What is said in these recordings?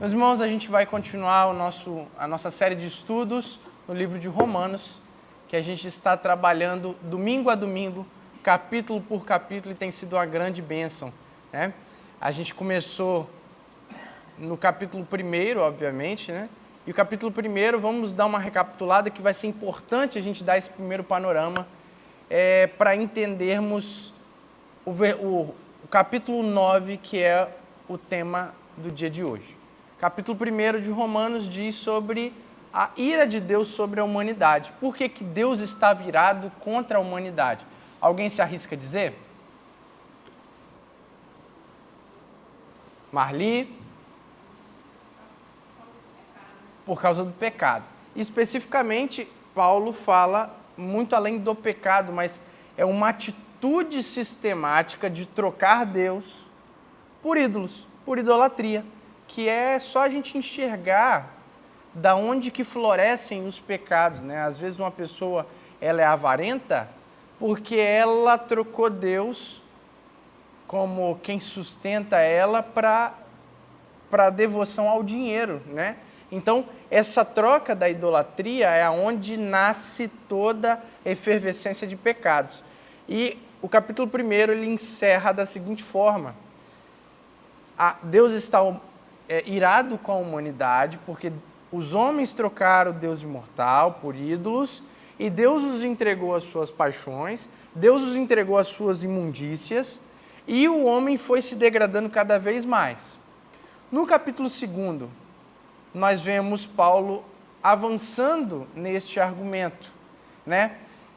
Meus irmãos, a gente vai continuar a nossa série de estudos no livro de Romanos, que a gente está trabalhando domingo a domingo, capítulo por capítulo, e tem sido uma grande bênção, né? A gente começou no capítulo 1º, obviamente, né? E o capítulo 1º, vamos dar uma recapitulada que vai ser importante a gente dar esse primeiro panorama para entendermos o capítulo 9, que é o tema do dia de hoje. Capítulo 1º de Romanos diz sobre a ira de Deus sobre a humanidade. Por que que Deus está virado contra a humanidade? Alguém se arrisca a dizer? Marli? Por causa do pecado. Especificamente, Paulo fala muito além do pecado, mas é uma atitude sistemática de trocar Deus por ídolos, por idolatria, que é só a gente enxergar da onde que florescem os pecados, né? Às vezes uma pessoa ela é avarenta porque ela trocou Deus como quem sustenta ela para devoção ao dinheiro, né? Então, essa troca da idolatria é onde nasce toda a efervescência de pecados. E o capítulo 1º ele encerra da seguinte forma: Deus está irado com a humanidade porque os homens trocaram o Deus imortal por ídolos e Deus os entregou às suas paixões, Deus os entregou às suas imundícias e o homem foi se degradando cada vez mais. No capítulo 2º, nós vemos Paulo avançando neste argumento, né?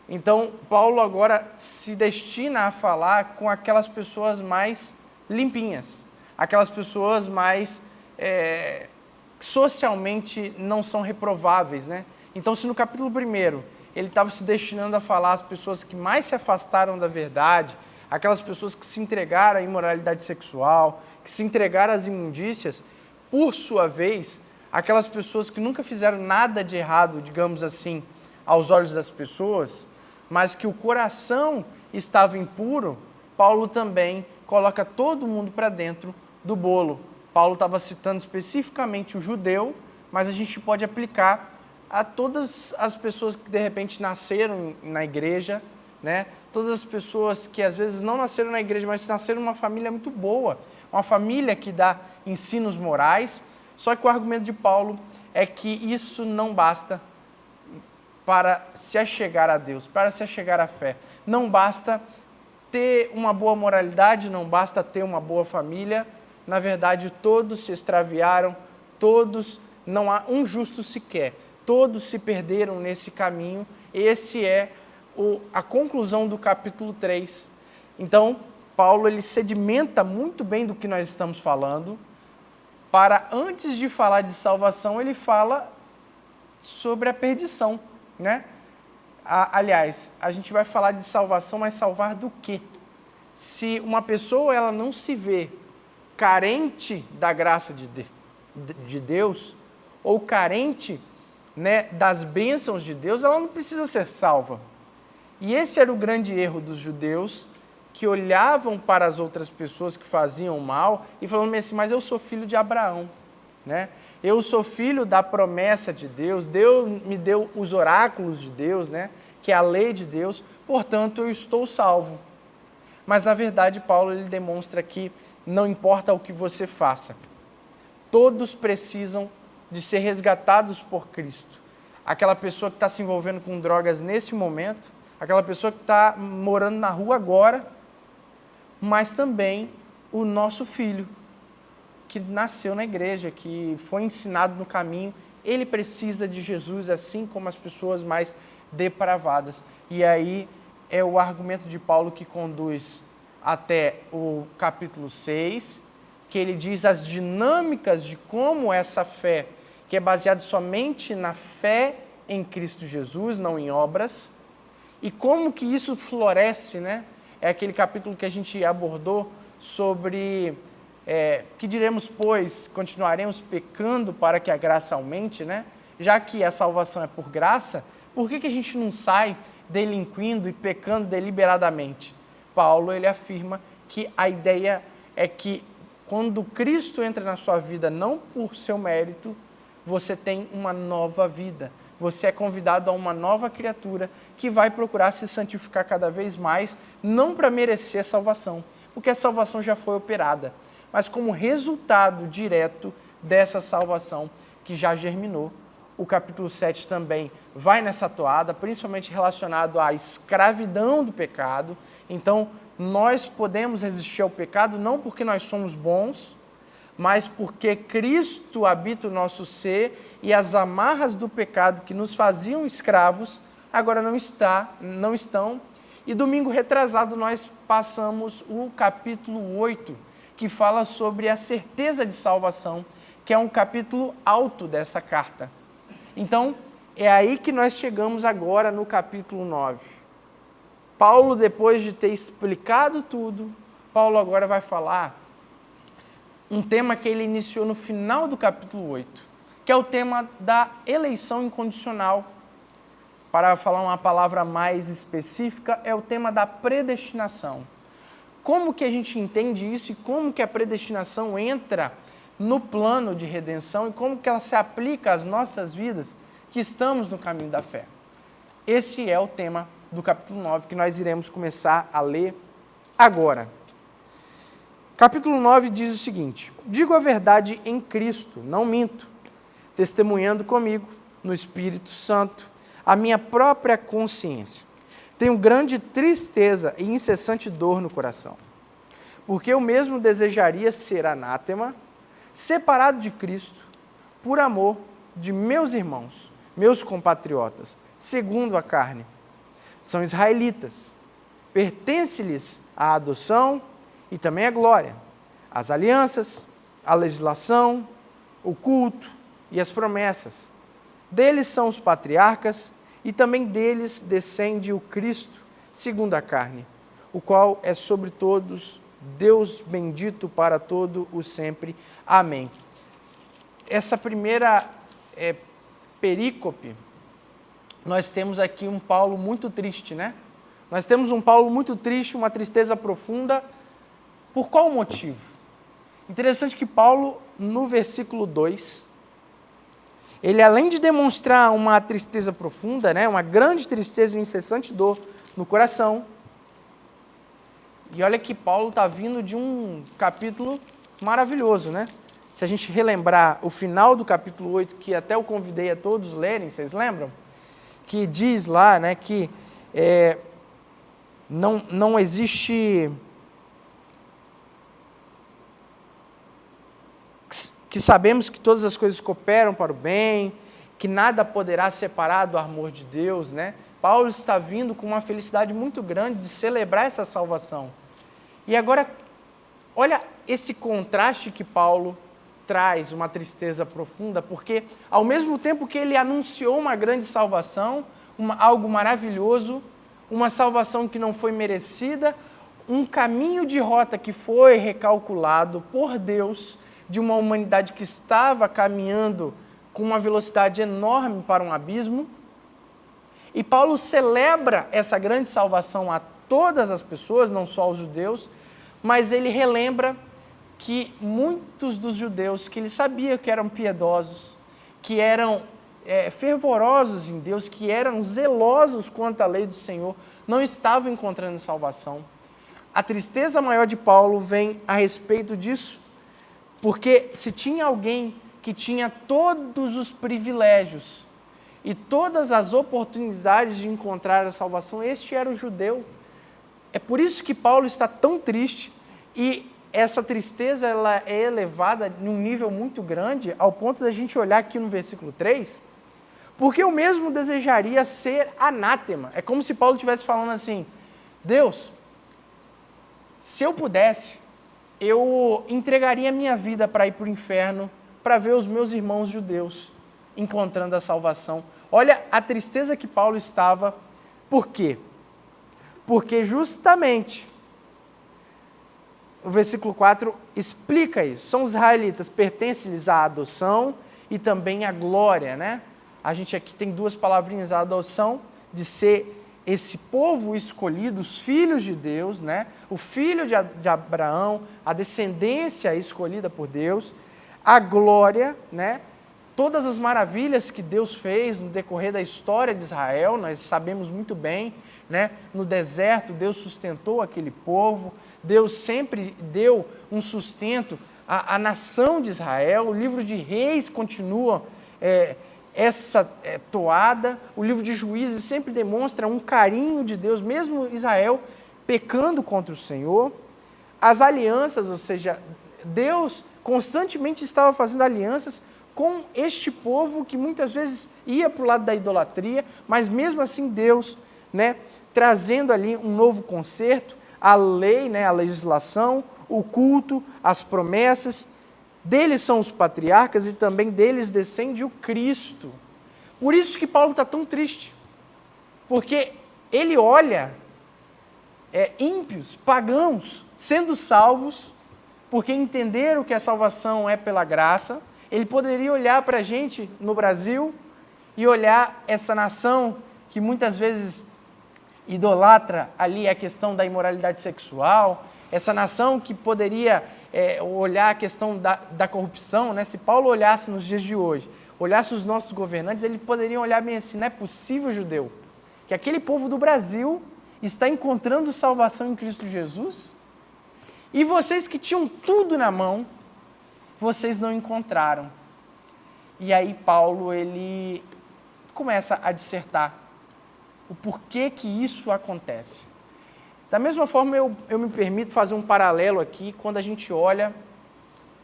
Então, Paulo agora se destina a falar com aquelas pessoas mais limpinhas, aquelas pessoas mais socialmente não são reprováveis, né? Então, se no capítulo 1º ele estava se destinando a falar às pessoas que mais se afastaram da verdade, aquelas pessoas que se entregaram à imoralidade sexual, que se entregaram às imundícias, por sua vez, aquelas pessoas que nunca fizeram nada de errado, digamos assim, aos olhos das pessoas, mas que o coração estava impuro, Paulo também coloca todo mundo para dentro do bolo. Paulo estava citando especificamente o judeu, mas a gente pode aplicar a todas as pessoas que de repente nasceram na igreja, né? Todas as pessoas que às vezes não nasceram na igreja, mas nasceram numa família muito boa, uma família que dá ensinos morais. Só que o argumento de Paulo é que isso não basta para se achegar a Deus, para se achegar à fé. Não basta ter uma boa moralidade, não basta ter uma boa família. Na verdade, todos se extraviaram, não há um justo sequer. Todos se perderam nesse caminho. Esse é a conclusão do capítulo 3. Então, Paulo ele sedimenta muito bem do que nós estamos falando, para antes de falar de salvação, ele fala sobre a perdição, né? Aliás, a gente vai falar de salvação, mas salvar do quê? Se uma pessoa ela não se vê carente da graça de Deus, ou carente, né, das bênçãos de Deus, ela não precisa ser salva. E esse era o grande erro dos judeus, que olhavam para as outras pessoas que faziam mal e falavam assim, mas eu sou filho de Abraão, né? Eu sou filho da promessa de Deus, Deus me deu os oráculos de Deus, né? Que é a lei de Deus, portanto eu estou salvo. Mas na verdade Paulo ele demonstra que não importa o que você faça, todos precisam de ser resgatados por Cristo. Aquela pessoa que está se envolvendo com drogas nesse momento, aquela pessoa que está morando na rua agora, mas também o nosso filho, que nasceu na igreja, que foi ensinado no caminho, ele precisa de Jesus, assim como as pessoas mais depravadas. E aí é o argumento de Paulo que conduz até o capítulo 6, que ele diz as dinâmicas de como essa fé, que é baseada somente na fé em Cristo Jesus, não em obras, e como que isso floresce, né? É aquele capítulo que a gente abordou sobre que diremos, pois, continuaremos pecando para que a graça aumente, né? Já que a salvação é por graça, por que a gente não sai delinquindo e pecando deliberadamente? Paulo ele afirma que a ideia é que quando Cristo entra na sua vida, não por seu mérito, você tem uma nova vida. Você é convidado a uma nova criatura que vai procurar se santificar cada vez mais, não para merecer a salvação, porque a salvação já foi operada, mas como resultado direto dessa salvação que já germinou. O capítulo 7 também vai nessa toada, principalmente relacionado à escravidão do pecado. Então, nós podemos resistir ao pecado não porque nós somos bons, mas porque Cristo habita o nosso ser e as amarras do pecado que nos faziam escravos agora não estão. E domingo retrasado nós passamos o capítulo 8, que fala sobre a certeza de salvação, que é um capítulo alto dessa carta. Então, é aí que nós chegamos agora no capítulo 9. Paulo, depois de ter explicado tudo, Paulo agora vai falar um tema que ele iniciou no final do capítulo 8, que é o tema da eleição incondicional. Para falar uma palavra mais específica, é o tema da predestinação. Como que a gente entende isso e como que a predestinação entra no plano de redenção e como que ela se aplica às nossas vidas que estamos no caminho da fé. Esse é o tema do capítulo 9 que nós iremos começar a ler agora. Capítulo 9 diz o seguinte: digo a verdade em Cristo, não minto, testemunhando comigo, no Espírito Santo, a minha própria consciência. Tenho grande tristeza e incessante dor no coração, porque eu mesmo desejaria ser anátema, separado de Cristo, por amor de meus irmãos, meus compatriotas, segundo a carne. São israelitas, pertence-lhes a adoção e também a glória, as alianças, a legislação, o culto e as promessas. Deles são os patriarcas e também deles descende o Cristo, segundo a carne, o qual é sobre todos Deus bendito para todo o sempre. Amém. Essa primeira perícope, nós temos aqui um Paulo muito triste, né? Nós temos um Paulo muito triste, uma tristeza profunda. Por qual motivo? Interessante que Paulo, no versículo 2, ele além de demonstrar uma tristeza profunda, né, uma grande tristeza e incessante dor no coração, e olha que Paulo está vindo de um capítulo maravilhoso, né? Se a gente relembrar o final do capítulo 8, que até eu convidei a todos lerem, vocês lembram? Que diz lá, né, que não existe... que sabemos que todas as coisas cooperam para o bem, que nada poderá separar do amor de Deus, né? Paulo está vindo com uma felicidade muito grande de celebrar essa salvação. E agora, olha esse contraste que Paulo traz, uma tristeza profunda, porque ao mesmo tempo que ele anunciou uma grande salvação, algo maravilhoso, uma salvação que não foi merecida, um caminho de rota que foi recalculado por Deus, de uma humanidade que estava caminhando com uma velocidade enorme para um abismo. E Paulo celebra essa grande salvação a todas as pessoas, não só aos judeus, mas ele relembra que muitos dos judeus que ele sabia que eram piedosos, que eram fervorosos em Deus, que eram zelosos quanto à lei do Senhor, não estavam encontrando salvação. A tristeza maior de Paulo vem a respeito disso, porque se tinha alguém que tinha todos os privilégios e todas as oportunidades de encontrar a salvação, este era o judeu. É por isso que Paulo está tão triste, e essa tristeza ela é elevada num nível muito grande, ao ponto da gente olhar aqui no versículo 3, porque eu mesmo desejaria ser anátema. É como se Paulo estivesse falando assim: Deus, se eu pudesse, eu entregaria a minha vida para ir para o inferno, para ver os meus irmãos judeus encontrando a salvação. Olha a tristeza que Paulo estava. Por quê? Porque justamente o versículo 4 explica isso. São os israelitas, pertence-lhes a adoção e também a glória, né? A gente aqui tem duas palavrinhas, a adoção, de ser esse povo escolhido, os filhos de Deus, né? O filho de Abraão, a descendência escolhida por Deus, a glória, né? Todas as maravilhas que Deus fez no decorrer da história de Israel, nós sabemos muito bem, né? No deserto, Deus sustentou aquele povo, Deus sempre deu um sustento à nação de Israel. O livro de Reis continua essa toada, o livro de Juízes sempre demonstra um carinho de Deus, mesmo Israel pecando contra o Senhor. As alianças, ou seja, Deus constantemente estava fazendo alianças com este povo que muitas vezes ia para o lado da idolatria, mas mesmo assim Deus, né, trazendo ali um novo concerto, a lei, né, a legislação, o culto, as promessas. Deles são os patriarcas e também deles descende o Cristo. Por isso que Paulo está tão triste, porque ele olha ímpios, pagãos, sendo salvos, porque entenderam que a salvação é pela graça. Ele poderia olhar para a gente no Brasil e olhar essa nação que muitas vezes idolatra ali a questão da imoralidade sexual, essa nação que poderia olhar a questão da corrupção, né? Se Paulo olhasse nos dias de hoje, olhasse os nossos governantes, ele poderia olhar bem assim: não é possível, judeu, que aquele povo do Brasil está encontrando salvação em Cristo Jesus, e vocês que tinham tudo na mão, vocês não encontraram. E aí Paulo, ele começa a dissertar o porquê que isso acontece. Da mesma forma, eu me permito fazer um paralelo aqui, quando a gente olha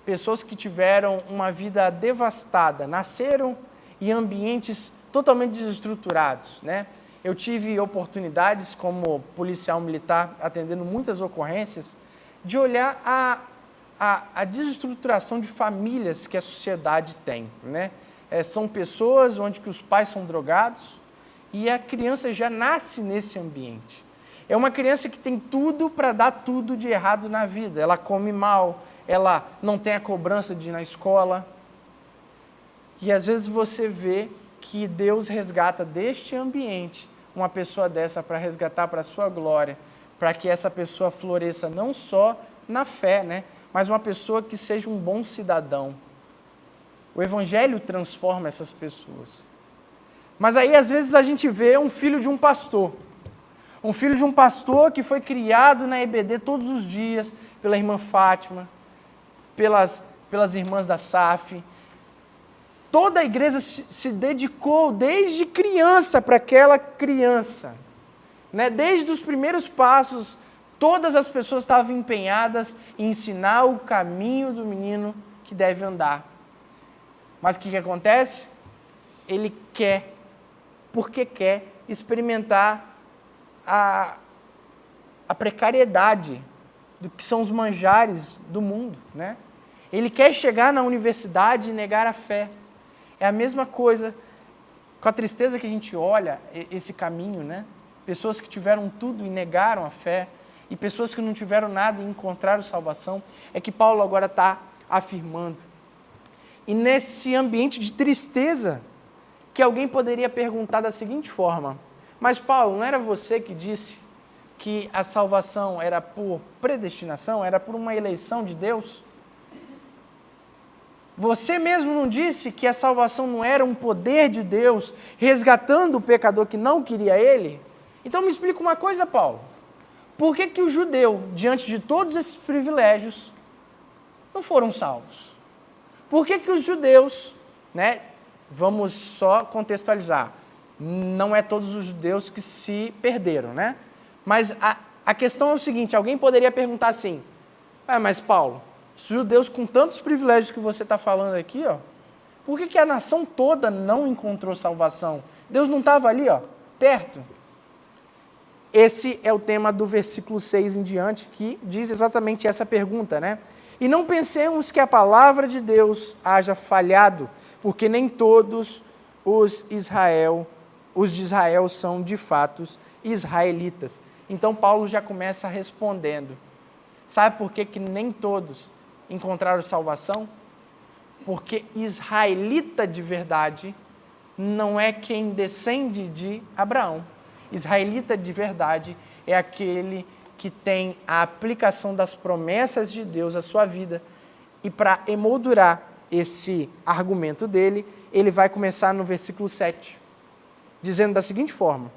pessoas que tiveram uma vida devastada, nasceram em ambientes totalmente desestruturados, né? Eu tive oportunidades, como policial militar, atendendo muitas ocorrências, de olhar a desestruturação de famílias que a sociedade tem, né? São pessoas onde que os pais são drogados e a criança já nasce nesse ambiente. É uma criança que tem tudo para dar tudo de errado na vida. Ela come mal, ela não tem a cobrança de ir na escola. E às vezes você vê que Deus resgata deste ambiente uma pessoa dessa para resgatar para a sua glória, para que essa pessoa floresça não só na fé, né, mas uma pessoa que seja um bom cidadão. O Evangelho transforma essas pessoas. Mas aí às vezes a gente vê um filho de um pastor que foi criado na EBD todos os dias, pela irmã Fátima, pelas irmãs da SAF. Toda a igreja se dedicou desde criança para aquela criança, né? Desde os primeiros passos, todas as pessoas estavam empenhadas em ensinar o caminho do menino que deve andar. Mas o que acontece? Ele quer, porque quer, experimentar a precariedade do que são os manjares do mundo, né? Ele quer chegar na universidade e negar a fé. É a mesma coisa, com a tristeza que a gente olha esse caminho, né? Pessoas que tiveram tudo e negaram a fé, e pessoas que não tiveram nada e encontraram salvação, é que Paulo agora está afirmando. E nesse ambiente de tristeza, que alguém poderia perguntar da seguinte forma: mas Paulo, não era você que disse que a salvação era por predestinação, era por uma eleição de Deus? Você mesmo não disse que a salvação não era um poder de Deus resgatando o pecador que não queria ele? Então me explica uma coisa, Paulo. Por que o judeu, diante de todos esses privilégios, não foram salvos? Por que os judeus, né? Vamos só contextualizar. Não é todos os judeus que se perderam, né? Mas a questão é o seguinte: alguém poderia perguntar assim: mas Paulo, os judeus com tantos privilégios que você está falando aqui, ó, por que a nação toda não encontrou salvação? Deus não estava ali, ó, perto? Esse é o tema do versículo 6 em diante, que diz exatamente essa pergunta, né? E não pensemos que a palavra de Deus haja falhado, porque nem todos os de Israel são de fato israelitas. Então Paulo já começa respondendo. Sabe por que nem todos encontraram salvação? Porque israelita de verdade não é quem descende de Abraão. Israelita de verdade é aquele que tem a aplicação das promessas de Deus à sua vida. E para emoldurar esse argumento dele, ele vai começar no versículo 7, dizendo da seguinte forma: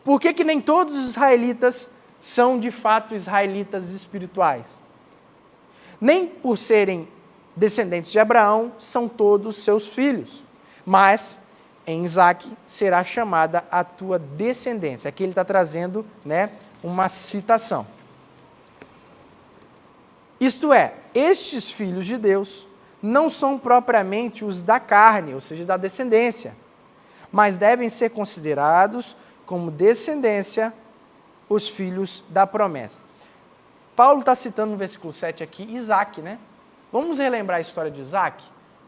por que nem todos os israelitas são de fato israelitas espirituais? Nem por serem descendentes de Abraão são todos seus filhos, mas em Isaque será chamada a tua descendência. Aqui ele está trazendo, uma citação. Isto é, estes filhos de Deus não são propriamente os da carne, ou seja, da descendência, mas devem ser considerados como descendência os filhos da promessa. Paulo está citando no versículo 7 aqui Isaque, né? Vamos relembrar a história de Isaque?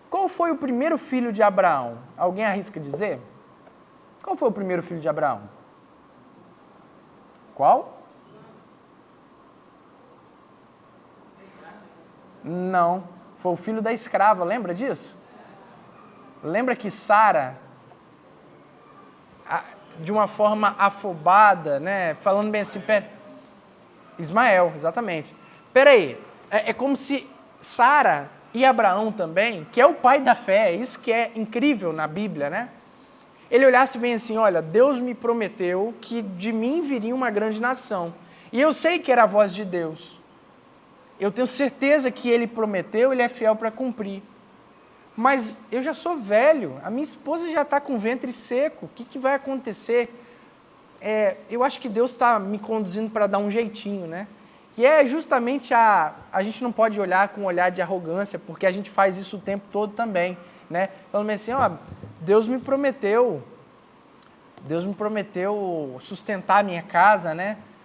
Qual foi o primeiro filho de Abraão? Alguém arrisca dizer? Qual foi o primeiro filho de Abraão? Qual? Não, foi o filho da escrava, lembra disso? Lembra que Sara, de uma forma afobada, falando bem assim, Ismael, exatamente. Peraí, é como se Sara e Abraão também, que é o pai da fé, isso que é incrível na Bíblia, ele olhasse bem assim, olha, Deus me prometeu que de mim viria uma grande nação. E eu sei que era a voz de Deus. Eu tenho certeza que ele prometeu, ele é fiel para cumprir. Mas eu já sou velho, a minha esposa já está com o ventre seco, o que vai acontecer? Eu acho que Deus está me conduzindo para dar um jeitinho, E é justamente a gente não pode olhar com um olhar de arrogância, porque a gente faz isso o tempo todo também, Falando assim, Deus me prometeu sustentar a minha casa,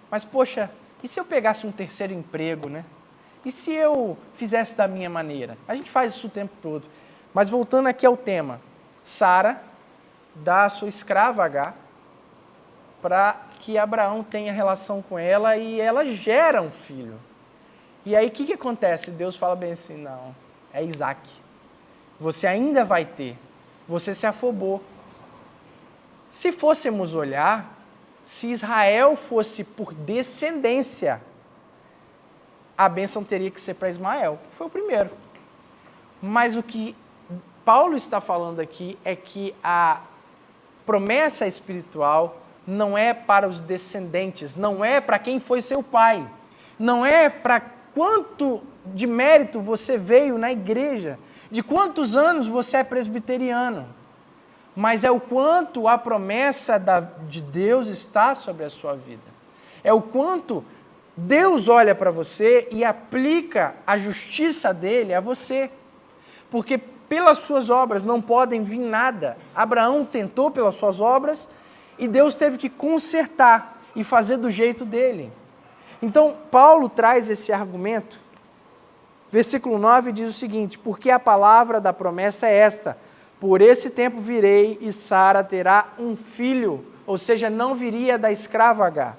Mas, poxa, e se eu pegasse um terceiro emprego, E se eu fizesse da minha maneira? A gente faz isso o tempo todo. Mas voltando aqui ao tema, Sara dá a sua escrava Agar para que Abraão tenha relação com ela e ela gera um filho. E aí o que acontece? Deus fala bem assim, não, é Isaque. Você ainda vai ter. Você se afobou. Se fôssemos olhar, se Israel fosse por descendência, a bênção teria que ser para Ismael, que foi o primeiro. Mas o que Paulo está falando aqui é que a promessa espiritual não é para os descendentes, não é para quem foi seu pai, não é para quanto de mérito você veio na igreja, de quantos anos você é presbiteriano, mas é o quanto a promessa de Deus está sobre a sua vida. É o quanto Deus olha para você e aplica a justiça dele a você. Porque pelas suas obras não podem vir nada. Abraão tentou pelas suas obras e Deus teve que consertar e fazer do jeito dele. Então, Paulo traz esse argumento. Versículo 9 diz o seguinte: porque a palavra da promessa é esta: por esse tempo virei e Sara terá um filho, ou seja, não viria da escrava Agar,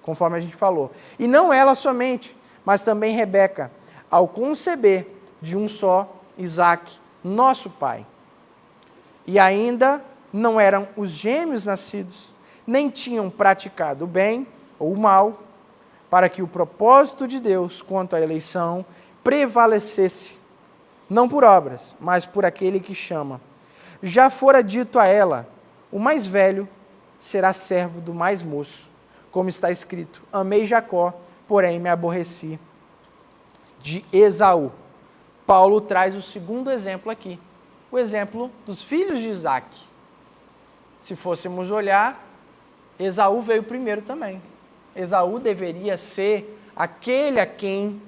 conforme a gente falou. E não ela somente, mas também Rebeca, ao conceber de um só, Isaque, nosso pai. E ainda não eram os gêmeos nascidos, nem tinham praticado o bem ou o mal, para que o propósito de Deus quanto à eleição prevalecesse, não por obras, mas por aquele que chama. Já fora dito a ela: o mais velho será servo do mais moço, como está escrito: amei Jacó, porém me aborreci de Esaú. Paulo traz o segundo exemplo aqui, o exemplo dos filhos de Isaque. Se fôssemos olhar, Esaú veio primeiro também. Esaú deveria ser aquele a quem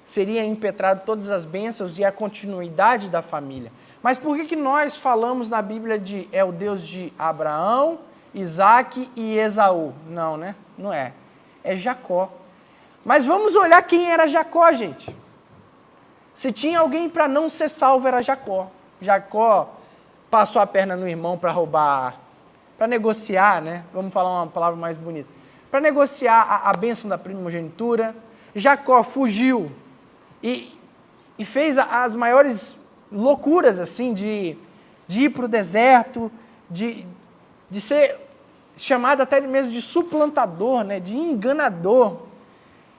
seria impetrado todas as bênçãos e a continuidade da família. Mas por que nós falamos na Bíblia de é o Deus de Abraão, Isaque e Esaú? Não, Não é. É Jacó. Mas vamos olhar quem era Jacó, gente. Se tinha alguém para não ser salvo, era Jacó. Jacó passou a perna no irmão para roubar, para negociar, Vamos falar uma palavra mais bonita. Para negociar a bênção da primogenitura. Jacó fugiu e fez as maiores loucuras, assim, de ir para o deserto, de ser chamado até mesmo de suplantador, né, de enganador,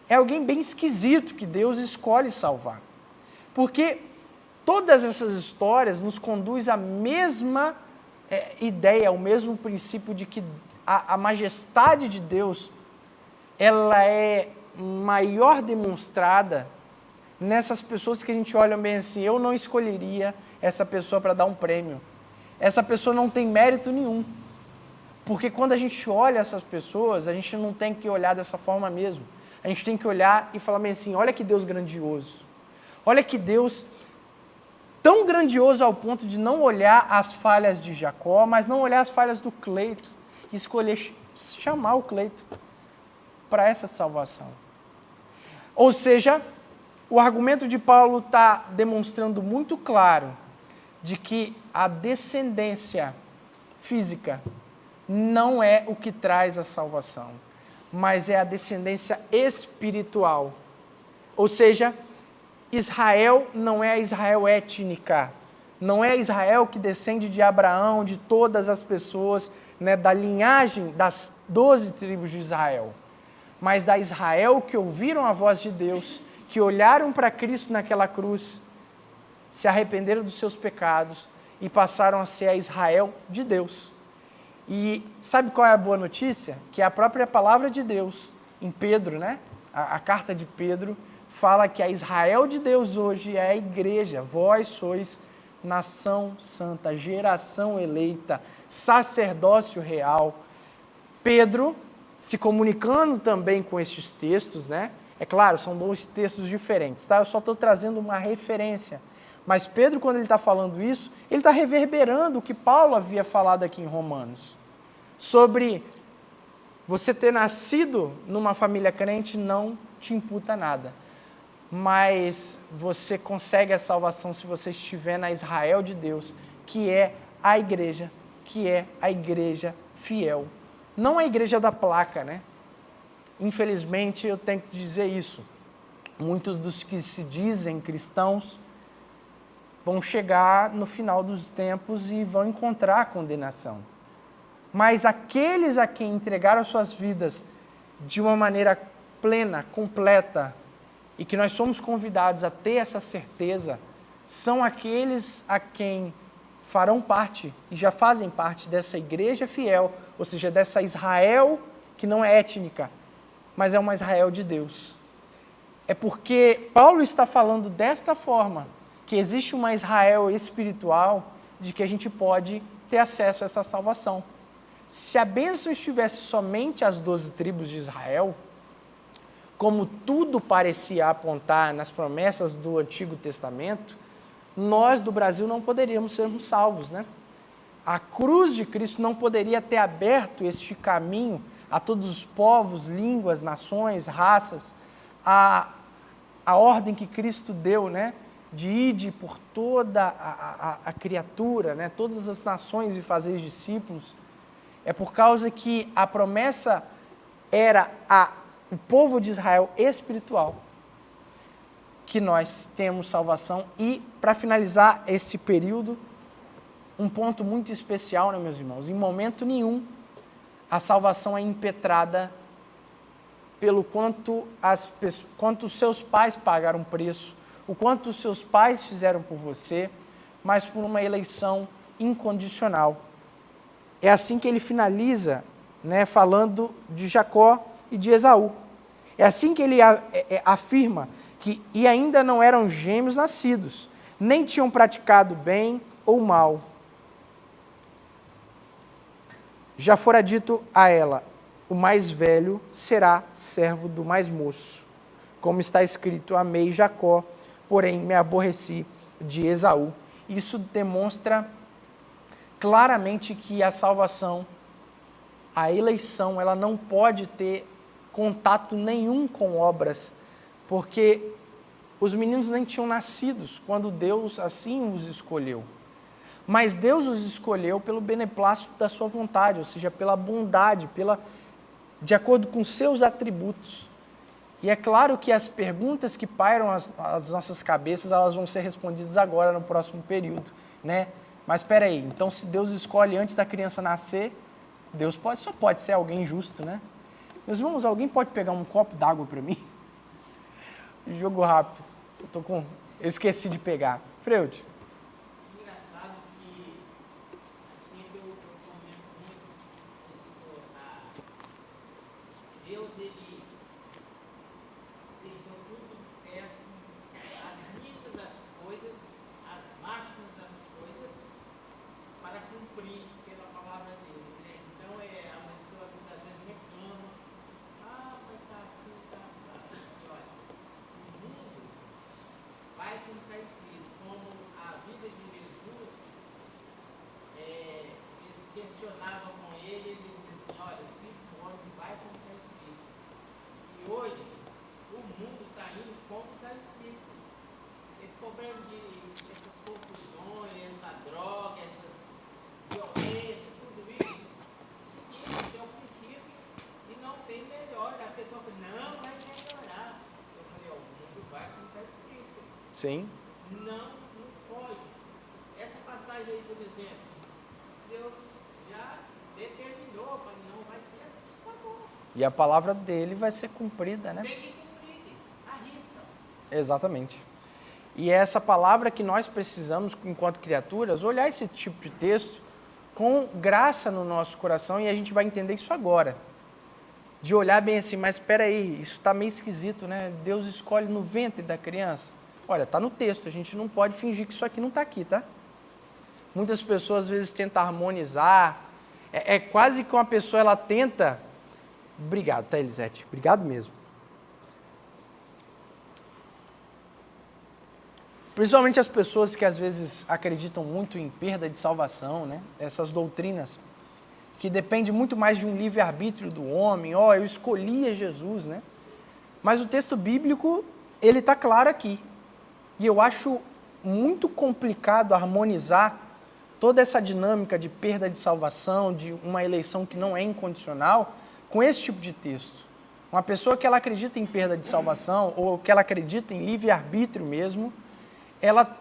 é alguém bem esquisito que Deus escolhe salvar. Porque todas essas histórias nos conduzem à mesma ideia, ao mesmo princípio de que a majestade de Deus, ela é maior demonstrada nessas pessoas que a gente olha bem assim, eu não escolheria essa pessoa para dar um prêmio. Essa pessoa não tem mérito nenhum. Porque quando a gente olha essas pessoas, a gente não tem que olhar dessa forma mesmo. A gente tem que olhar e falar bem assim, olha que Deus grandioso. Olha que Deus tão grandioso ao ponto de não olhar as falhas de Jacó, mas não olhar as falhas do Cleito e escolher chamar o Cleito para essa salvação. Ou seja, o argumento de Paulo está demonstrando muito claro de que a descendência física não é o que traz a salvação, mas é a descendência espiritual. Ou seja, Israel não é a Israel étnica, não é Israel que descende de Abraão, de todas as pessoas, né, da linhagem das 12 tribos de Israel, mas da Israel que ouviram a voz de Deus, que olharam para Cristo naquela cruz, se arrependeram dos seus pecados e passaram a ser a Israel de Deus. E sabe qual é a boa notícia? Que a própria palavra de Deus, em Pedro, né? A carta de Pedro, fala que a Israel de Deus hoje é a igreja. Vós sois nação santa, geração eleita, sacerdócio real. Pedro, se comunicando também com estes textos, né? É claro, são dois textos diferentes, tá? Eu só estou trazendo uma referência. Mas Pedro, quando ele está falando isso, ele está reverberando o que Paulo havia falado aqui em Romanos. Sobre você ter nascido numa família crente não te imputa nada. Mas você consegue a salvação se você estiver na Israel de Deus, que é a igreja fiel. Não a igreja da placa, né? Infelizmente, eu tenho que dizer isso. Muitos dos que se dizem cristãos vão chegar no final dos tempos e vão encontrar a condenação. Mas aqueles a quem entregaram suas vidas de uma maneira plena, completa, e que nós somos convidados a ter essa certeza, são aqueles a quem farão parte e já fazem parte dessa igreja fiel, ou seja, dessa Israel que não é étnica, mas é uma Israel de Deus. É porque Paulo está falando desta forma, que existe uma Israel espiritual, de que a gente pode ter acesso a essa salvação. Se a bênção estivesse somente às 12 tribos de Israel, como tudo parecia apontar nas promessas do Antigo Testamento, nós do Brasil não poderíamos sermos salvos, né? A cruz de Cristo não poderia ter aberto este caminho a todos os povos, línguas, nações, raças, a ordem que Cristo deu, né? De ide por toda a criatura, né? Todas as nações e fazer discípulos. É por causa que a promessa era o povo de Israel espiritual, que nós temos salvação. E, para finalizar esse período, um ponto muito especial, né, meus irmãos? Em momento nenhum, a salvação é impetrada pelo quanto os seus pais pagaram um preço, o quanto os seus pais fizeram por você, mas por uma eleição incondicional. É assim que ele finaliza, né, falando de Jacó e de Esaú. É assim que ele afirma que e ainda não eram gêmeos nascidos, nem tinham praticado bem ou mal. Já fora dito a ela, o mais velho será servo do mais moço. Como está escrito, amei Jacó, porém me aborreci de Esaú. Isso demonstra claramente que a salvação, a eleição, ela não pode ter contato nenhum com obras, porque os meninos nem tinham nascido quando Deus assim os escolheu. Mas Deus os escolheu pelo beneplácito da sua vontade, ou seja, pela bondade, de acordo com seus atributos. E é claro que as perguntas que pairam as nossas cabeças, elas vão ser respondidas agora no próximo período, né? Mas espera aí, então se Deus escolhe antes da criança nascer, Deus só pode ser alguém justo, né? Meus irmãos, alguém pode pegar um copo d'água para mim? Jogo rápido. Eu esqueci de pegar. Freud. Engraçado que sempre eu comento muito isso, Deus, ele deixou tudo certo, as mínimas das coisas, as máximas das coisas, para cumprir pela palavra dele, né? Então, a pessoa muitas vezes reclama, mas está assim, está assim. E olha, o mundo vai como está escrito, como a vida de Jesus, eles questionavam com ele diziam assim, olha, o Filho do Homem vai como está escrito. E hoje, o mundo está indo como está escrito. Esse problema essas confusões, essa droga, essas violências, tudo isso, o seguinte, isso é o princípio e não tem melhor. A pessoa fala, não, vai melhorar. Eu falei, o mundo vai como está escrito. Sim. Não foge. Essa passagem aí, por exemplo, Deus já determinou, falou, não vai ser assim, acabou. E a palavra dele vai ser cumprida, né? Tem que cumprir, arrisca. Exatamente. E é essa palavra que nós precisamos, enquanto criaturas, olhar esse tipo de texto com graça no nosso coração, e a gente vai entender isso agora. De olhar bem assim, mas espera aí, isso está meio esquisito, né? Deus escolhe no ventre da criança. Olha, está no texto, a gente não pode fingir que isso aqui não está aqui, tá? Muitas pessoas às vezes tentam harmonizar, é quase que uma pessoa, ela tenta... Obrigado, tá, Elisete? Obrigado mesmo. Principalmente as pessoas que às vezes acreditam muito em perda de salvação, né? Essas doutrinas que depende muito mais de um livre-arbítrio do homem. Eu escolhi Jesus, né? Mas o texto bíblico, ele está claro aqui. E eu acho muito complicado harmonizar toda essa dinâmica de perda de salvação, de uma eleição que não é incondicional, com esse tipo de texto. Uma pessoa que ela acredita em perda de salvação, ou que ela acredita em livre-arbítrio mesmo, ela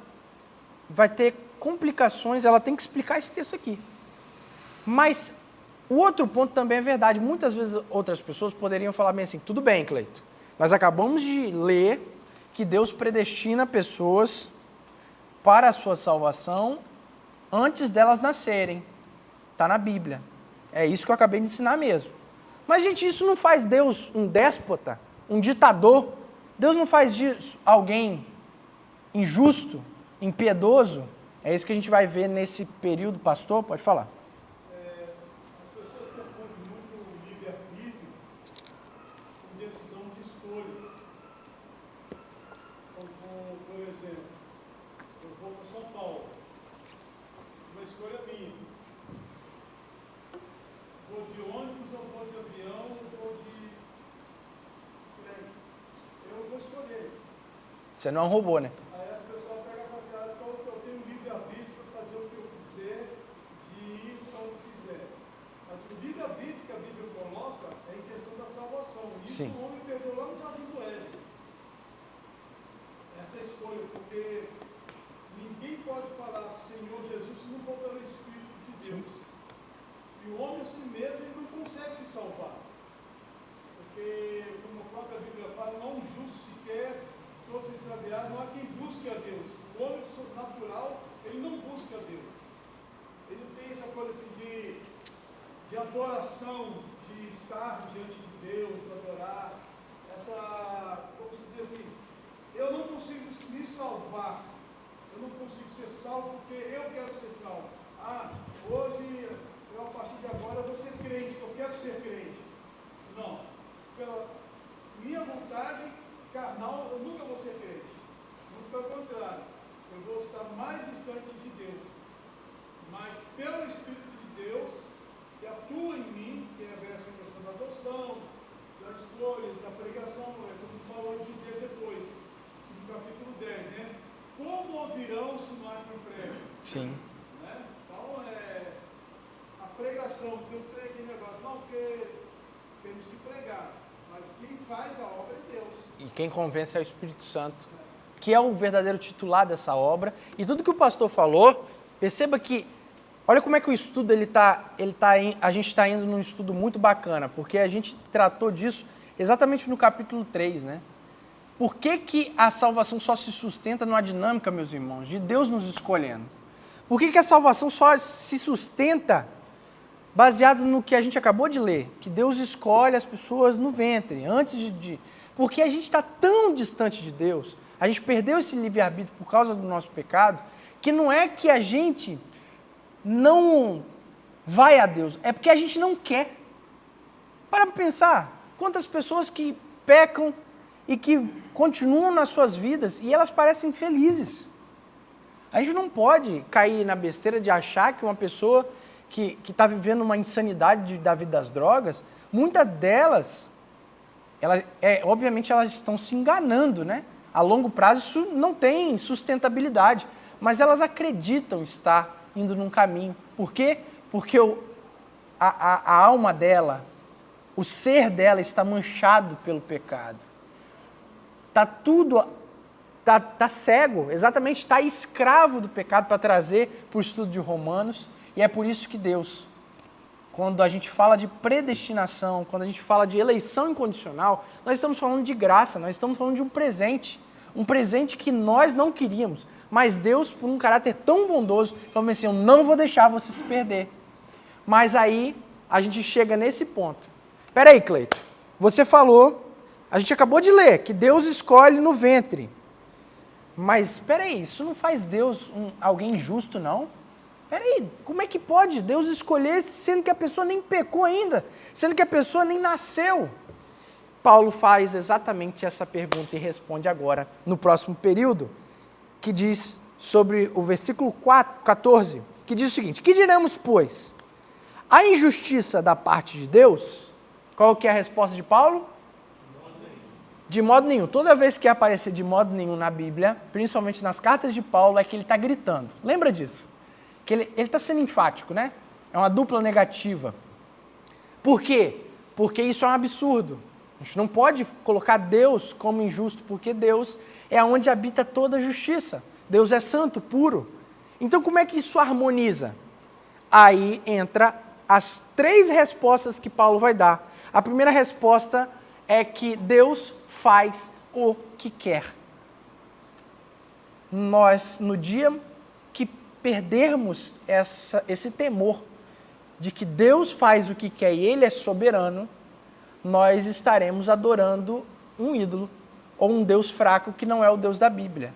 vai ter complicações, ela tem que explicar esse texto aqui. Mas o outro ponto também é verdade. Muitas vezes outras pessoas poderiam falar bem assim, tudo bem, Cleito, nós acabamos de ler que Deus predestina pessoas para a sua salvação antes delas nascerem. Está na Bíblia. É isso que eu acabei de ensinar mesmo. Mas, gente, isso não faz Deus um déspota, um ditador. Deus não faz disso alguém injusto, impiedoso. É isso que a gente vai ver nesse período, pastor, pode falar. As pessoas confundem muito o livre-arbítrio com decisão de escolhas. Como, por exemplo, eu vou para São Paulo, uma escolha minha. Vou de ônibus ou vou de avião ou vou de trem. Eu vou escolher. Você não é um robô, né? Aí as pessoas pegam a falar, eu tenho livre-arbítrio para fazer o que eu quiser, de ir para onde quiser. Mas o livre-arbítrio que a Bíblia coloca é em questão da salvação. Isso Sim. o homem perdeu lá no Jardim do Éden. Essa escolha, porque ninguém pode falar Senhor Jesus se não for pelo Espírito de Deus. Sim. E o homem a si mesmo ele não consegue se salvar. Porque, como a própria Bíblia fala, não um justo sequer, todos se extraviaram, não há quem busque a Deus. O homem natural, ele não busca a Deus. Ele não tem essa coisa assim de adoração, de estar diante de Deus, adorar. Como se diz assim, eu não consigo me salvar. Eu não consigo ser salvo porque eu quero ser salvo. Hoje, a partir de agora, eu vou ser crente, eu quero ser crente. Não. Pela minha vontade carnal, eu nunca vou ser crente. Muito pelo contrário. Eu vou estar mais distante de Deus. Mas pelo Espírito de Deus, que atua em mim, que é essa questão da adoção, da escolha, da pregação, como falou em dizer depois, no capítulo 10, né? Como ouvirão se não há quem pregue? Sim. Né? Então, a pregação, eu tenho aquele negócio, não, porque temos que pregar, mas quem faz a obra é Deus. E quem convence é o Espírito Santo, que é o verdadeiro titular dessa obra. E tudo que o pastor falou, perceba que Olha como é que o estudo a gente está indo num estudo muito bacana, porque a gente tratou disso exatamente no capítulo 3, né? Por que que a salvação só se sustenta numa dinâmica, meus irmãos, de Deus nos escolhendo? Por que que a salvação só se sustenta baseado no que a gente acabou de ler? Que Deus escolhe as pessoas no ventre, antes de... Porque a gente está tão distante de Deus, a gente perdeu esse livre-arbítrio por causa do nosso pecado, que não é que a gente não vai a Deus, é porque a gente não quer. Para pensar, quantas pessoas que pecam e que continuam nas suas vidas e elas parecem felizes. A gente não pode cair na besteira de achar que uma pessoa que está vivendo uma insanidade da vida das drogas, muitas delas, obviamente elas estão se enganando, né? A longo prazo isso não tem sustentabilidade, mas elas acreditam estar indo num caminho. Por quê? Porque a alma dela, o ser dela está manchado pelo pecado. Está cego, exatamente, está escravo do pecado, para trazer para o estudo de Romanos, e é por isso que Deus, quando a gente fala de predestinação, quando a gente fala de eleição incondicional, nós estamos falando de graça, nós estamos falando de um presente que nós não queríamos, mas Deus, por um caráter tão bondoso, falou assim, eu não vou deixar você se perder. Mas aí, a gente chega nesse ponto. Espera aí, Cleito, você falou, a gente acabou de ler, que Deus escolhe no ventre. Mas, espera aí, isso não faz Deus alguém injusto, não? Espera aí, como é que pode Deus escolher, sendo que a pessoa nem pecou ainda, sendo que a pessoa nem nasceu? Paulo faz exatamente essa pergunta e responde agora, no próximo período, que diz sobre o versículo 14, que diz o seguinte, que diremos, pois? A injustiça da parte de Deus, qual que é a resposta de Paulo? De modo nenhum. Toda vez que aparecer de modo nenhum na Bíblia, principalmente nas cartas de Paulo, é que ele está gritando. Lembra disso? Que ele está sendo enfático, né? É uma dupla negativa. Por quê? Porque isso é um absurdo. A gente não pode colocar Deus como injusto, porque Deus é onde habita toda a justiça. Deus é santo, puro. Então, como é que isso harmoniza? Aí entra as 3 respostas que Paulo vai dar. A primeira resposta é que Deus faz o que quer. Nós, no dia que perdermos esse temor de que Deus faz o que quer e Ele é soberano, nós estaremos adorando um ídolo ou um Deus fraco que não é o Deus da Bíblia.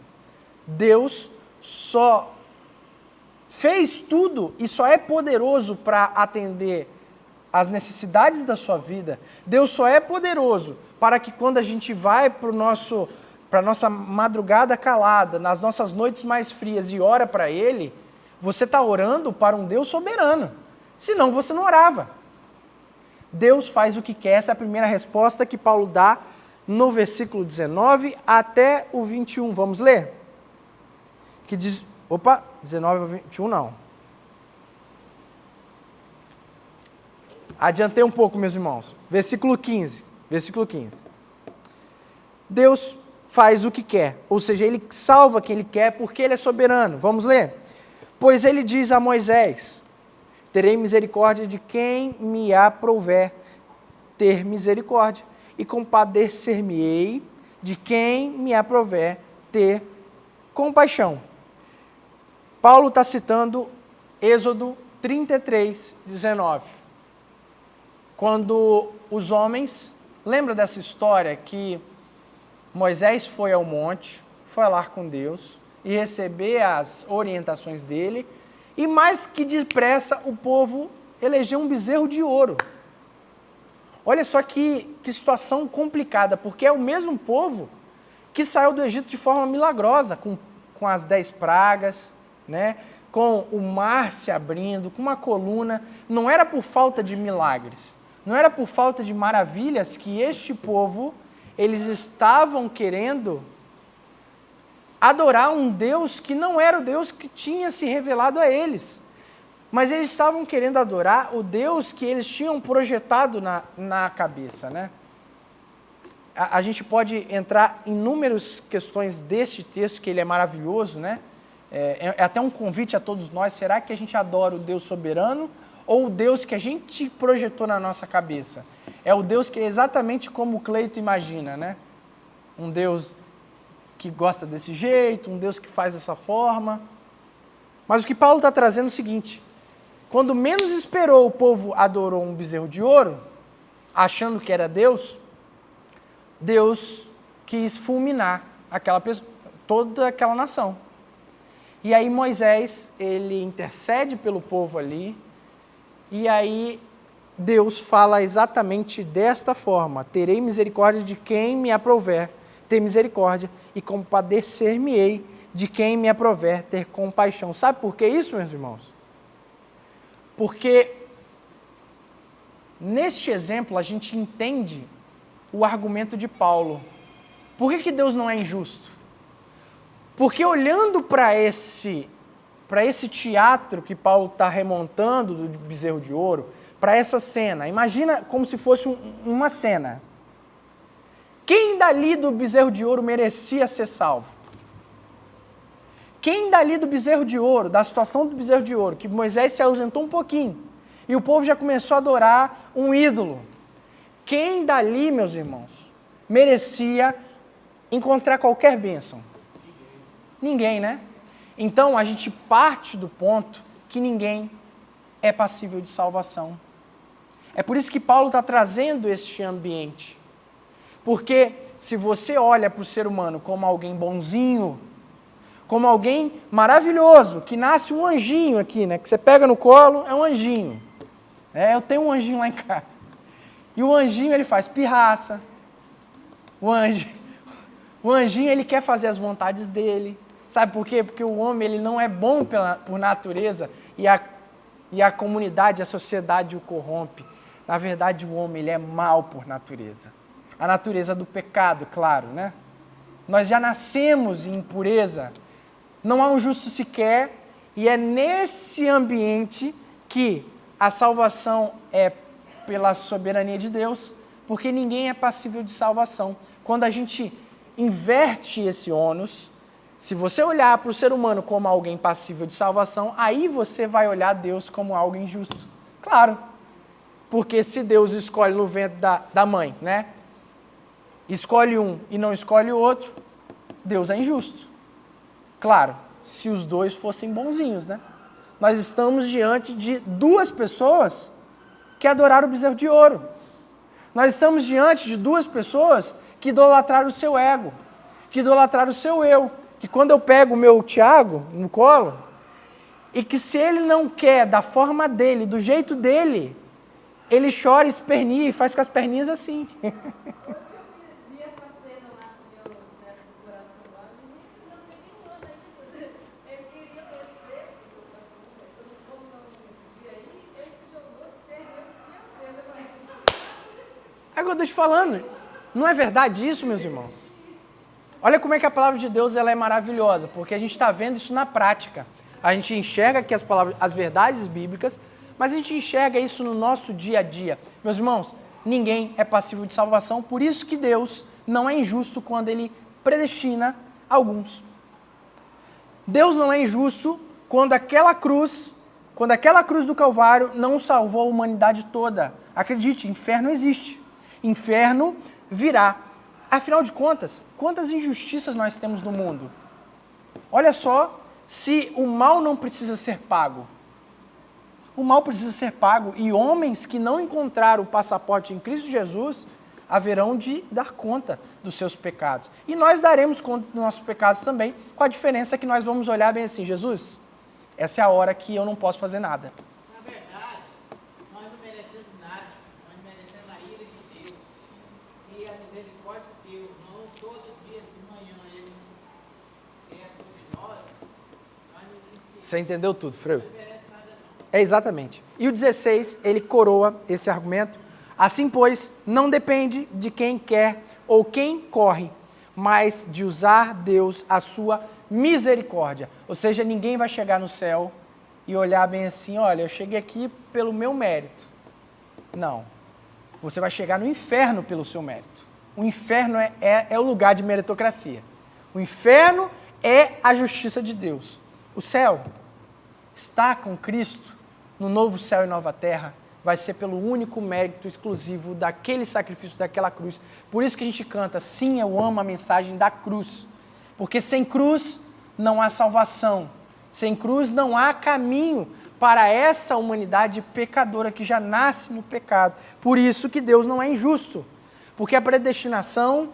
Deus só fez tudo e só é poderoso para atender as necessidades da sua vida. Deus só é poderoso para que quando a gente vai para a nossa madrugada calada, nas nossas noites mais frias e ora para Ele, você está orando para um Deus soberano. Senão você não orava. Deus faz o que quer. Essa é a primeira resposta que Paulo dá no versículo 19 até o 21. Vamos ler? Que diz... 19 ao 21 não. Adiantei um pouco, meus irmãos. Versículo 15. Deus faz o que quer, ou seja, Ele salva quem Ele quer porque Ele é soberano. Vamos ler? Pois Ele diz a Moisés, terei misericórdia de quem me aprouver ter misericórdia, e compadecer-me-ei de quem me aprouver ter compaixão. Paulo está citando Êxodo 33, 19. Quando os homens, lembra dessa história que Moisés foi ao monte, foi falar com Deus e receber as orientações dele, e mais que depressa o povo elegeu um bezerro de ouro. Olha só que situação complicada, porque é o mesmo povo que saiu do Egito de forma milagrosa, com as 10 pragas, né? Com o mar se abrindo, com uma coluna. Não era por falta de milagres, não era por falta de maravilhas que este povo, eles estavam querendo adorar um Deus que não era o Deus que tinha se revelado a eles. Mas eles estavam querendo adorar o Deus que eles tinham projetado na cabeça, né? A gente pode entrar em inúmeras questões deste texto, que ele é maravilhoso, né? é até um convite a todos nós, será que a gente adora o Deus soberano ou o Deus que a gente projetou na nossa cabeça? É o Deus que é exatamente como o Cleito imagina, né? Um Deus que gosta desse jeito, um Deus que faz dessa forma. Mas o que Paulo está trazendo é o seguinte: quando menos esperou, o povo adorou um bezerro de ouro, achando que era Deus, Deus quis fulminar toda aquela nação. E aí Moisés, ele intercede pelo povo ali, e aí Deus fala exatamente desta forma: terei misericórdia de quem me aprouver ter misericórdia, e compadecer-me-ei de quem me aprouver ter compaixão. Sabe por que isso, meus irmãos? Porque neste exemplo a gente entende o argumento de Paulo. Por que Deus não é injusto? Porque olhando para esse teatro que Paulo está remontando do bezerro de ouro, para essa cena, imagina como se fosse uma cena. Quem dali do bezerro de ouro merecia ser salvo? Quem dali do bezerro de ouro, da situação do bezerro de ouro, que Moisés se ausentou um pouquinho, e o povo já começou a adorar um ídolo, quem dali, meus irmãos, merecia encontrar qualquer bênção? Ninguém, né? Então a gente parte do ponto que ninguém é passível de salvação. É por isso que Paulo está trazendo este ambiente. Porque se você olha para o ser humano como alguém bonzinho, como alguém maravilhoso, que nasce um anjinho aqui, né? Que você pega no colo, é um anjinho. Eu tenho um anjinho lá em casa. E o anjinho, ele faz pirraça. O anjinho, ele quer fazer as vontades dele. Sabe por quê? Porque o homem, ele não é bom por natureza e a comunidade, a sociedade o corrompe. Na verdade, o homem, ele é mau por natureza. A natureza do pecado, claro, né? Nós já nascemos em impureza. Não há um justo sequer, e é nesse ambiente que a salvação é pela soberania de Deus, porque ninguém é passível de salvação. Quando a gente inverte esse ônus, se você olhar para o ser humano como alguém passível de salvação, aí você vai olhar Deus como algo injusto. Claro, porque se Deus escolhe no ventre da mãe, né? Escolhe um e não escolhe o outro, Deus é injusto. Claro, se os dois fossem bonzinhos, né? Nós estamos diante de duas pessoas que adoraram o bezerro de ouro. Nós estamos diante de duas pessoas que idolatraram o seu ego, que idolatraram o seu eu. Que quando eu pego o meu Tiago no colo, e que se ele não quer da forma dele, do jeito dele, ele chora, espernia e faz com as perninhas assim. Agora eu estou te falando, não é verdade isso, meus irmãos? Olha como é que a palavra de Deus ela é maravilhosa, porque a gente está vendo isso na prática. A gente enxerga aqui as verdades bíblicas, mas a gente enxerga isso no nosso dia a dia. Meus irmãos, ninguém é passível de salvação, por isso que Deus não é injusto quando Ele predestina alguns. Deus não é injusto quando aquela cruz do Calvário não salvou a humanidade toda. Acredite, inferno existe. Inferno virá. Afinal de contas, quantas injustiças nós temos no mundo? Olha só, se o mal não precisa ser pago. O mal precisa ser pago e homens que não encontraram o passaporte em Cristo Jesus haverão de dar conta dos seus pecados. E nós daremos conta dos nossos pecados também, com a diferença que nós vamos olhar bem assim: Jesus, essa é a hora que eu não posso fazer nada. Na verdade, nós não merecemos nada, nós merecemos a ira de Deus. E a misericórdia de Deus, não todos os dias de manhã Ele é sobre nós não Você entendeu tudo, Freio? merece nada não. É exatamente. E o 16, ele coroa esse argumento. Assim, pois, não depende de quem quer ou quem corre, mas de usar Deus a sua misericórdia. Ou seja, ninguém vai chegar no céu e olhar bem assim: olha, eu cheguei aqui pelo meu mérito. Não. Você vai chegar no inferno pelo seu mérito. O inferno é o lugar de meritocracia. O inferno é a justiça de Deus. O céu está com Cristo no novo céu e nova terra, vai ser pelo único mérito exclusivo daquele sacrifício, daquela cruz. Por isso que a gente canta, sim, eu amo a mensagem da cruz. Porque sem cruz não há salvação. Sem cruz não há caminho para essa humanidade pecadora que já nasce no pecado. Por isso que Deus não é injusto. Porque a predestinação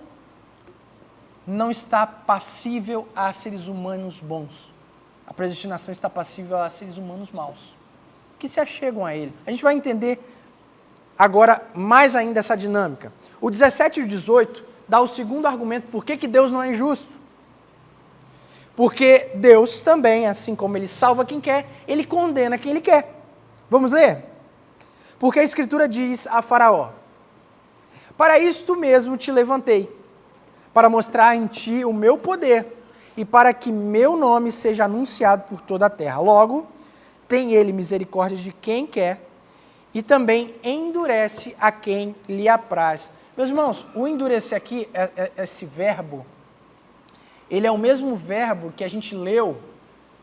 não está passível a seres humanos bons. A predestinação está passível a seres humanos maus, que se achegam a Ele. A gente vai entender agora mais ainda essa dinâmica. O 17 e o 18 dá o segundo argumento por que Deus não é injusto. Porque Deus também, assim como Ele salva quem quer, Ele condena quem Ele quer. Vamos ler? Porque a Escritura diz a Faraó: para isto mesmo te levantei, para mostrar em ti o meu poder e para que meu nome seja anunciado por toda a terra. Logo, tem Ele misericórdia de quem quer e também endurece a quem lhe apraz. Meus irmãos, o endurecer aqui, esse verbo, ele é o mesmo verbo que a gente leu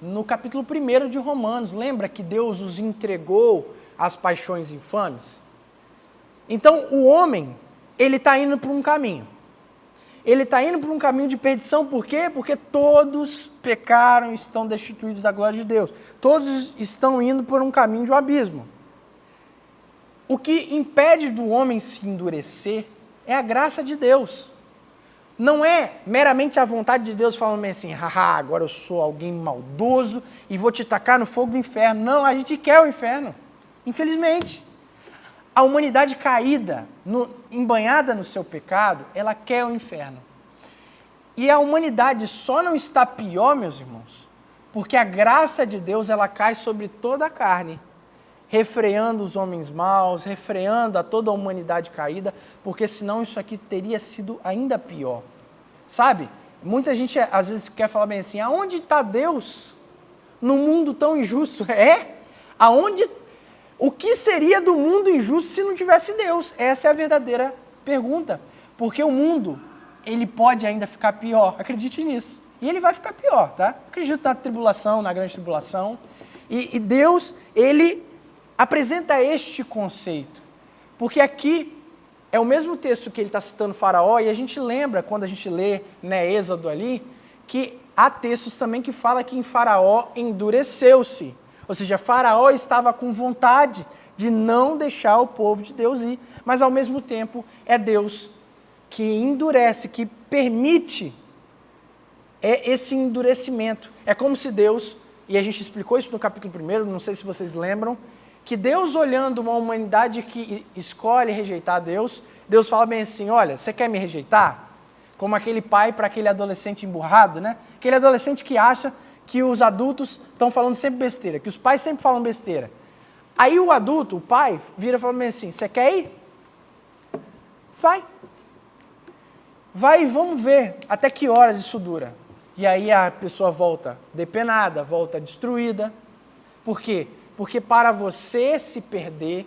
no capítulo 1 de Romanos. Lembra que Deus os entregou às paixões infames? Então, o homem, ele está indo por um caminho. Ele está indo por um caminho de perdição, por quê? Porque todos pecaram e estão destituídos da glória de Deus. Todos estão indo por um caminho de um abismo. O que impede do homem se endurecer é a graça de Deus. Não é meramente a vontade de Deus falando assim, haha, agora eu sou alguém maldoso e vou te tacar no fogo do inferno. Não, a gente quer o inferno, infelizmente. A humanidade caída, embanhada no seu pecado, ela quer o inferno. E a humanidade só não está pior, meus irmãos, porque a graça de Deus ela cai sobre toda a carne, refreando os homens maus, refreando a toda a humanidade caída, porque senão isso aqui teria sido ainda pior. Sabe? Muita gente às vezes quer falar bem assim, aonde está Deus num mundo tão injusto? O que seria do mundo injusto se não tivesse Deus? Essa é a verdadeira pergunta. Porque o mundo, ele pode ainda ficar pior. Acredite nisso. E ele vai ficar pior, tá? Acredito na tribulação, na grande tribulação. E Deus, ele apresenta este conceito. Porque aqui é o mesmo texto que ele está citando Faraó, e a gente lembra, quando a gente lê Êxodo ali, que há textos também que falam que em Faraó endureceu-se. Ou seja, Faraó estava com vontade de não deixar o povo de Deus ir, mas ao mesmo tempo é Deus que endurece, que permite esse endurecimento. É como se Deus, e a gente explicou isso no capítulo 1, não sei se vocês lembram, que Deus olhando uma humanidade que escolhe rejeitar Deus, Deus fala bem assim, olha, você quer me rejeitar? Como aquele pai para aquele adolescente emburrado, né? Aquele adolescente que acha que os adultos estão falando sempre besteira, que os pais sempre falam besteira. Aí o adulto, o pai, vira e fala bem assim, você quer ir? Vai. Vai e vamos ver até que horas isso dura. E aí a pessoa volta depenada, volta destruída. Por quê? Porque para você se perder,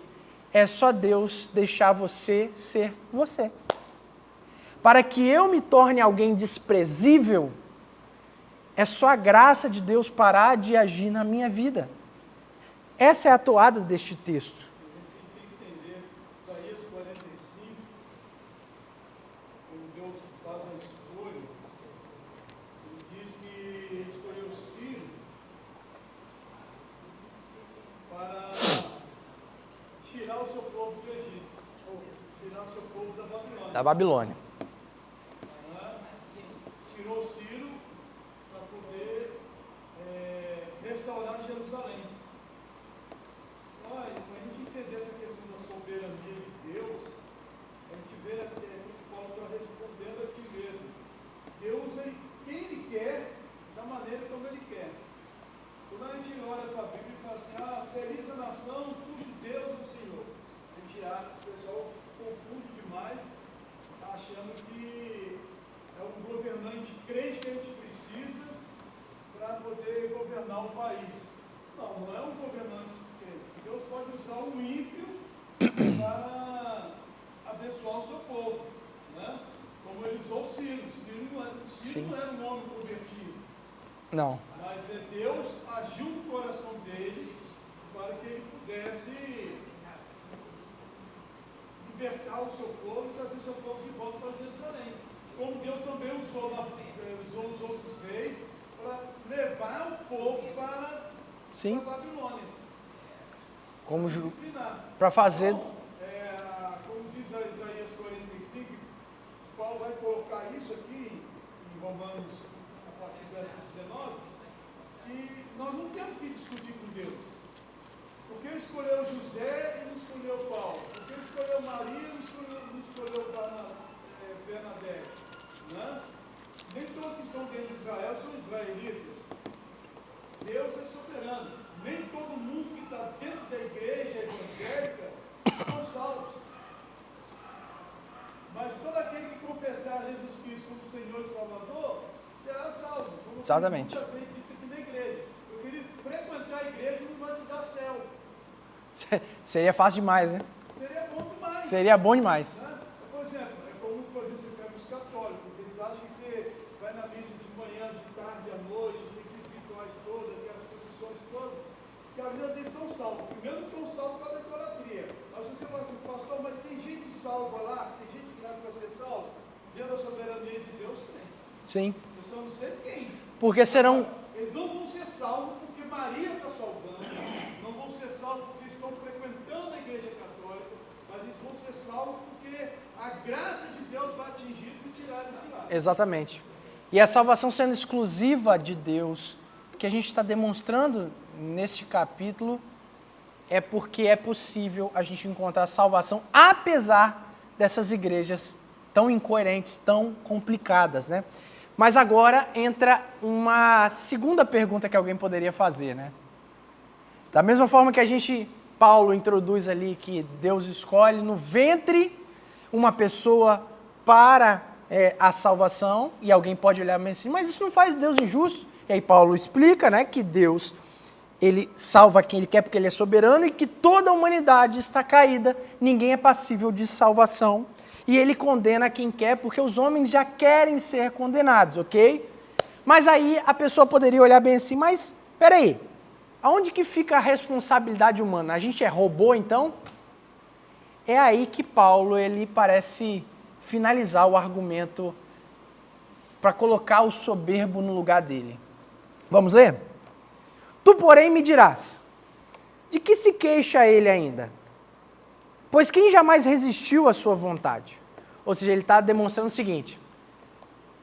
é só Deus deixar você ser você. Para que eu me torne alguém desprezível, é só a graça de Deus parar de agir na minha vida. Essa é a toada deste texto. A gente tem que entender, Isaías 45, quando Deus faz a escolha, ele diz que ele escolheu Ciro para tirar o seu povo do Egito, ou tirar o seu povo da Babilônia. Da Babilônia. Tirou Ciro para poder restaurar Jerusalém. Olha, para a gente entender essa questão da soberania de Deus, a gente vê que Paulo está respondendo aqui mesmo. Deus, quem Ele quer, da maneira como Ele quer. Quando a gente olha para a Bíblia e fala assim, feliz a nação cujo Deus é o Senhor. A gente acha, o pessoal confunde demais, achando que é um governante crente que a gente precisa para poder governar o país. Não, não é um governante crente. Deus pode usar um ímpio para abençoar o seu povo, né? Como ele usou Ciro. Ciro não era um homem convertido. Não. Mas Deus libertar o seu povo e trazer o seu povo de volta para Jerusalém. Como Deus também usou os outros reis para levar o povo para Sim. a Babilônia. Como Disciplinar. para fazer. Então, como diz Isaías 45, Paulo vai colocar isso aqui em Romanos, a partir do verso 19, que nós não temos que discutir com Deus. Porque ele escolheu José e não escolheu Paulo. Porque ele escolheu Maria e não escolheu Bernadette. Né? Nem todos que estão dentro de Israel são israelitas. Deus é soberano. Nem todo mundo que está dentro da igreja evangélica são salvos. Mas todo aquele que confessar Jesus Cristo como Senhor e Salvador será salvo. Como Exatamente. muita vez dito aqui na igreja. Eu queria frequentar a igreja não vai te dar céu. Seria fácil demais, né? Seria bom demais. Seria bom demais. Né? Por exemplo, é como por exemplo, você pega os católicos, eles acham que vai na missa de manhã, de tarde, à noite, tem aqueles rituais todos, aquelas procissões todas, que a vida deles estão salvos. Primeiro estão salvos para a idolatria. Mas se você fala assim, pastor, mas tem gente salva lá, tem gente que dá para ser salvo, dentro da soberania de Deus tem. Sim. Eu só não sei quem. Porque serão. Eles não vão ser salvos porque Maria está salvando, não vão ser salvos porque estão frequentando a igreja católica, mas eles vão ser salvos porque a graça de Deus vai atingir e tirar eles de lá. Exatamente. E a salvação sendo exclusiva de Deus, que a gente está demonstrando neste capítulo, é porque é possível a gente encontrar salvação, apesar dessas igrejas tão incoerentes, tão complicadas, né? Mas agora entra uma segunda pergunta que alguém poderia fazer, né? Da mesma forma que Paulo introduz ali que Deus escolhe no ventre uma pessoa para a salvação, e alguém pode olhar assim, mas isso não faz Deus injusto? E aí Paulo explica, né, que Deus, ele salva quem ele quer porque ele é soberano e que toda a humanidade está caída, ninguém é passível de salvação. E ele condena quem quer, porque os homens já querem ser condenados, ok? Mas aí a pessoa poderia olhar bem assim, mas peraí, aonde que fica a responsabilidade humana? A gente é robô então? É aí que Paulo ele parece finalizar o argumento para colocar o soberbo no lugar dele. Vamos ler? Tu, porém, me dirás, de que se queixa ele ainda? Pois quem jamais resistiu à sua vontade? Ou seja, ele está demonstrando o seguinte,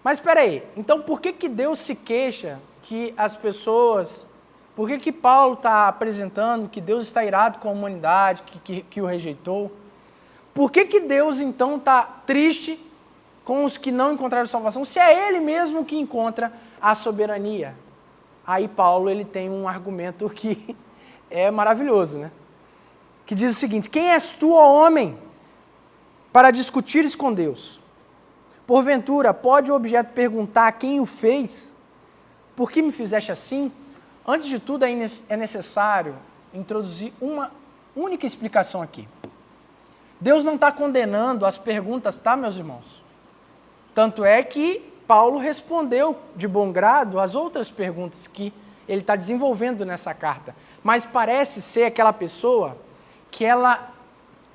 mas espera aí, então por que Deus se queixa que as pessoas, por que Paulo está apresentando que Deus está irado com a humanidade, que o rejeitou? Por que Deus então está triste com os que não encontraram salvação, se é Ele mesmo que encontra a soberania? Aí Paulo ele tem um argumento que é maravilhoso, né? Que diz o seguinte, quem és tu, ó homem, para discutires com Deus? Porventura, pode o objeto perguntar quem o fez? Por que me fizeste assim? Antes de tudo, é necessário introduzir uma única explicação aqui. Deus não está condenando as perguntas, tá, meus irmãos? Tanto é que Paulo respondeu de bom grado as outras perguntas que ele está desenvolvendo nessa carta. Mas parece ser aquela pessoa que ela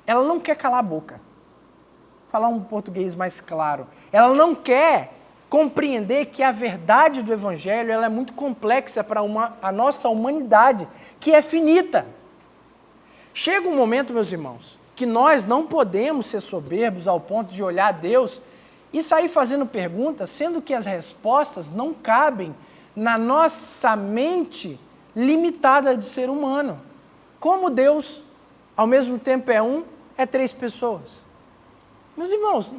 não quer calar a boca. Falar um português mais claro. Ela não quer compreender que a verdade do Evangelho ela é muito complexa para a nossa humanidade, que é finita. Chega um momento, meus irmãos, que nós não podemos ser soberbos ao ponto de olhar a Deus e sair fazendo perguntas, sendo que as respostas não cabem na nossa mente limitada de ser humano. Como Deus, ao mesmo tempo é três pessoas. Meus irmãos,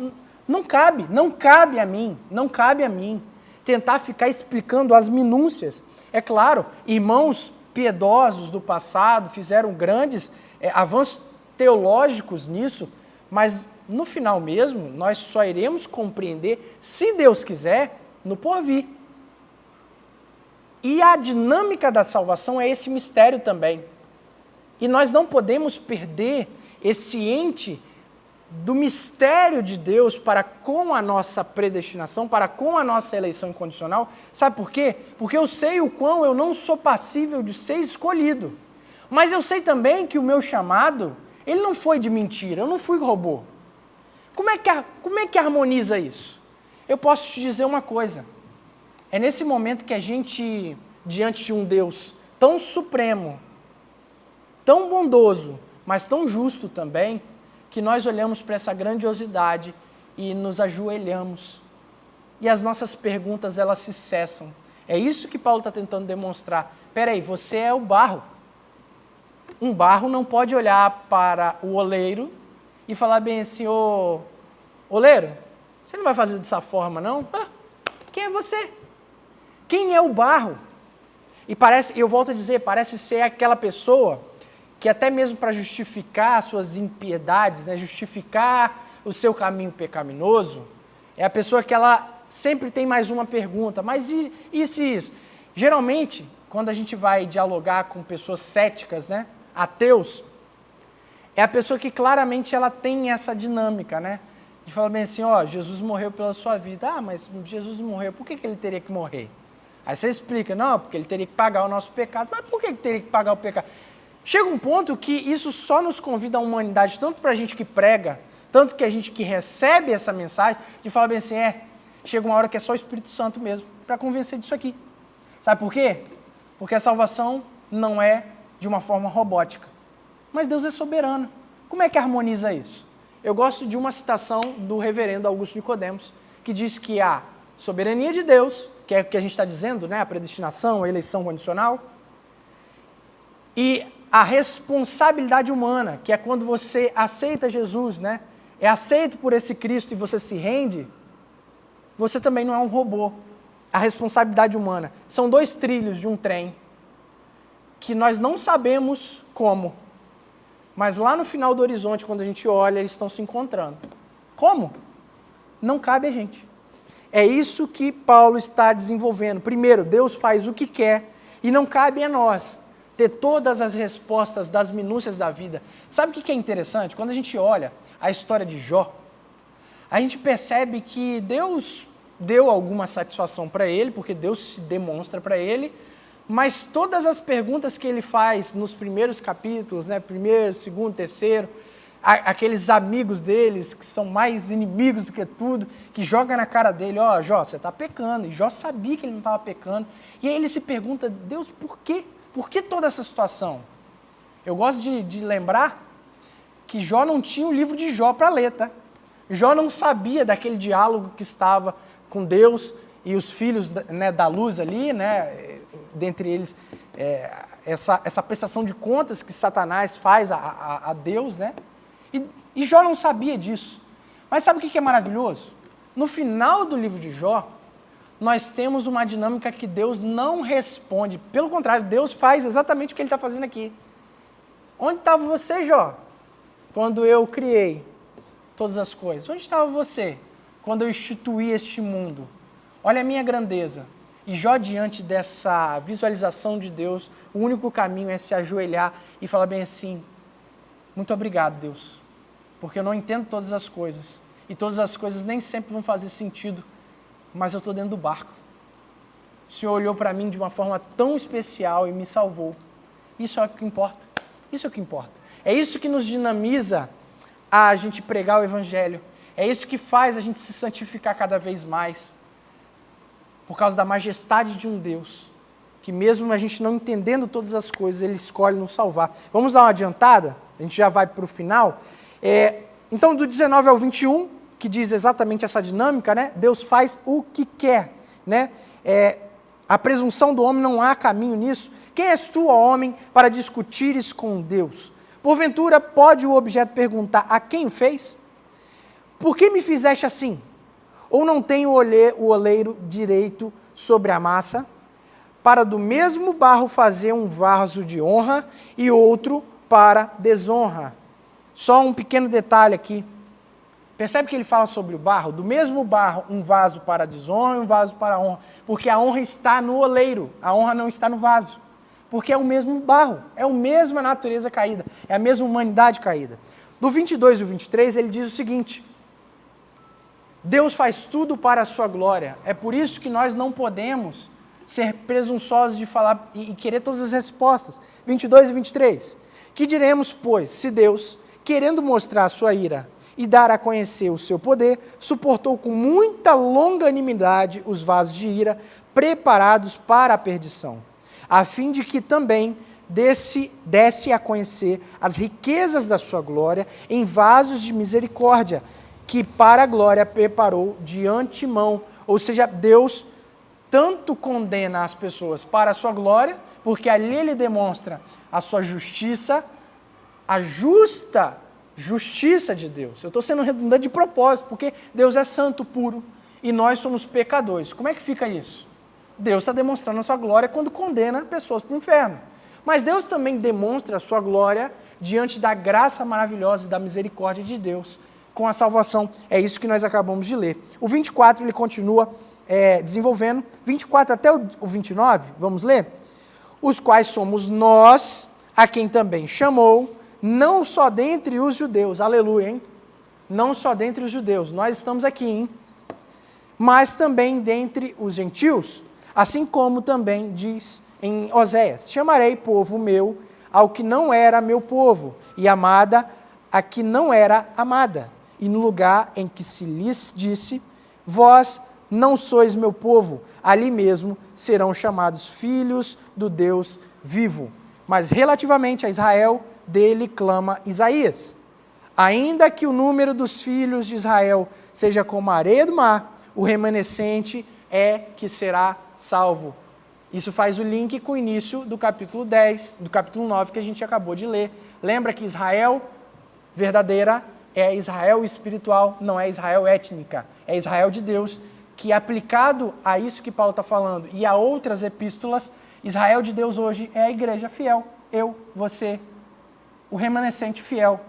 não cabe a mim tentar ficar explicando as minúcias. É claro, irmãos piedosos do passado fizeram grandes avanços teológicos nisso, mas no final mesmo, nós só iremos compreender, se Deus quiser, no porvir. E a dinâmica da salvação é esse mistério também. E nós não podemos perder esse ente do mistério de Deus para com a nossa predestinação, para com a nossa eleição incondicional. Sabe por quê? Porque eu sei o quão eu não sou passível de ser escolhido. Mas eu sei também que o meu chamado, ele não foi de mentira, eu não fui robô. Como é que harmoniza isso? Eu posso te dizer uma coisa. É nesse momento que a gente, diante de um Deus tão supremo, tão bondoso, mas tão justo também, que nós olhamos para essa grandiosidade e nos ajoelhamos. E as nossas perguntas, elas se cessam. É isso que Paulo está tentando demonstrar. Peraí, você é o barro. Um barro não pode olhar para o oleiro e falar bem assim, ô oleiro, você não vai fazer dessa forma, não? Ah, quem é você? Quem é o barro? E parece, eu volto a dizer, parece ser aquela pessoa que até mesmo para justificar suas impiedades, né, justificar o seu caminho pecaminoso, é a pessoa que ela sempre tem mais uma pergunta, mas isso e isso? Geralmente, quando a gente vai dialogar com pessoas céticas, né, ateus, é a pessoa que claramente ela tem essa dinâmica, né, de falar bem assim, ó, Jesus morreu pela sua vida. Ah, mas Jesus morreu, por que ele teria que morrer? Aí você explica, não, porque ele teria que pagar o nosso pecado. Mas por que ele teria que pagar o pecado? Chega um ponto que isso só nos convida a humanidade, tanto para a gente que prega, tanto que a gente que recebe essa mensagem, de falar bem assim, chega uma hora que é só o Espírito Santo mesmo, para convencer disso aqui. Sabe por quê? Porque a salvação não é de uma forma robótica. Mas Deus é soberano. Como é que harmoniza isso? Eu gosto de uma citação do reverendo Augusto Nicodemos, que diz que a soberania de Deus, que é o que a gente está dizendo, né, a predestinação, a eleição condicional, e a responsabilidade humana, que é quando você aceita Jesus, né, é aceito por esse Cristo e você se rende, você também não é um robô. A responsabilidade humana. São dois trilhos de um trem que nós não sabemos como, mas lá no final do horizonte, quando a gente olha, eles estão se encontrando. Como? Não cabe a gente. É isso que Paulo está desenvolvendo. Primeiro, Deus faz o que quer e não cabe a nós ter todas as respostas das minúcias da vida. Sabe o que é interessante? Quando a gente olha a história de Jó, a gente percebe que Deus deu alguma satisfação para ele, porque Deus se demonstra para ele, mas todas as perguntas que ele faz nos primeiros capítulos, né, primeiro, segundo, terceiro, aqueles amigos deles, que são mais inimigos do que tudo, que jogam na cara dele, ó, Jó, você está pecando, e Jó sabia que ele não estava pecando, e aí ele se pergunta, Deus, por quê? Por que toda essa situação? Eu gosto de lembrar que Jó não tinha o livro de Jó para ler, tá? Jó não sabia daquele diálogo que estava com Deus e os filhos, né, da luz ali, né, dentre eles, essa prestação de contas que Satanás faz a Deus, né? E Jó não sabia disso. Mas sabe o que é maravilhoso? No final do livro de Jó, nós temos uma dinâmica que Deus não responde. Pelo contrário, Deus faz exatamente o que ele está fazendo aqui. Onde estava você, Jó, quando eu criei todas as coisas? Onde estava você quando eu instituí este mundo? Olha a minha grandeza. E Jó, diante dessa visualização de Deus, o único caminho é se ajoelhar e falar bem assim, muito obrigado, Deus, porque eu não entendo todas as coisas, e todas as coisas nem sempre vão fazer sentido, mas eu estou dentro do barco. O Senhor olhou para mim de uma forma tão especial e me salvou. Isso é o que importa. Isso é o que importa. É isso que nos dinamiza a gente pregar o Evangelho. É isso que faz a gente se santificar cada vez mais. Por causa da majestade de um Deus, que mesmo a gente não entendendo todas as coisas, Ele escolhe nos salvar. Vamos dar uma adiantada? A gente já vai para o final. Então, do 19 ao 21, que diz exatamente essa dinâmica, né? Deus faz o que quer, né? A presunção do homem, não há caminho nisso. Quem és tu, ó homem, para discutires com Deus? Porventura, pode o objeto perguntar, a quem fez? Por que me fizeste assim? Ou não tem o oleiro direito sobre a massa, para do mesmo barro fazer um vaso de honra e outro para desonra? Só um pequeno detalhe aqui. Percebe que ele fala sobre o barro? Do mesmo barro, um vaso para desonra e um vaso para honra. Porque a honra está no oleiro, a honra não está no vaso. Porque é o mesmo barro, é a mesma natureza caída, é a mesma humanidade caída. Do 22 e 23, ele diz o seguinte: Deus faz tudo para a sua glória. É por isso que nós não podemos ser presunçosos de falar e querer todas as respostas. 22 e 23. Que diremos, pois, se Deus, querendo mostrar a sua ira e dar a conhecer o seu poder, suportou com muita longanimidade os vasos de ira preparados para a perdição, a fim de que também desse a conhecer as riquezas da sua glória em vasos de misericórdia, que para a glória preparou de antemão. Ou seja, Deus tanto condena as pessoas para a sua glória, porque ali ele demonstra a sua justiça, a justa justiça de Deus. Eu estou sendo redundante de propósito, porque Deus é santo, puro, e nós somos pecadores. Como é que fica isso? Deus está demonstrando a sua glória quando condena pessoas para o inferno. Mas Deus também demonstra a sua glória diante da graça maravilhosa e da misericórdia de Deus com a salvação. É isso que nós acabamos de ler. O 24 ele continua desenvolvendo, 24 até o 29, vamos ler? Os quais somos nós, a quem também chamou, não só dentre os judeus, aleluia, hein? Não só dentre os judeus, nós estamos aqui, hein? Mas também dentre os gentios, assim como também diz em Oséias: chamarei povo meu ao que não era meu povo, e amada a que não era amada. E no lugar em que se lhes disse, vós não sois meu povo, ali mesmo serão chamados filhos do Deus vivo. Mas relativamente a Israel, dele clama Isaías: ainda que o número dos filhos de Israel seja como a areia do mar, o remanescente é que será salvo. Isso faz o link com o início do capítulo 10, do capítulo 9 que a gente acabou de ler. Lembra que Israel verdadeira é Israel espiritual, não é Israel étnica, é Israel de Deus, que aplicado a isso que Paulo está falando e a outras epístolas, Israel de Deus hoje é a igreja fiel, eu, você, o remanescente fiel.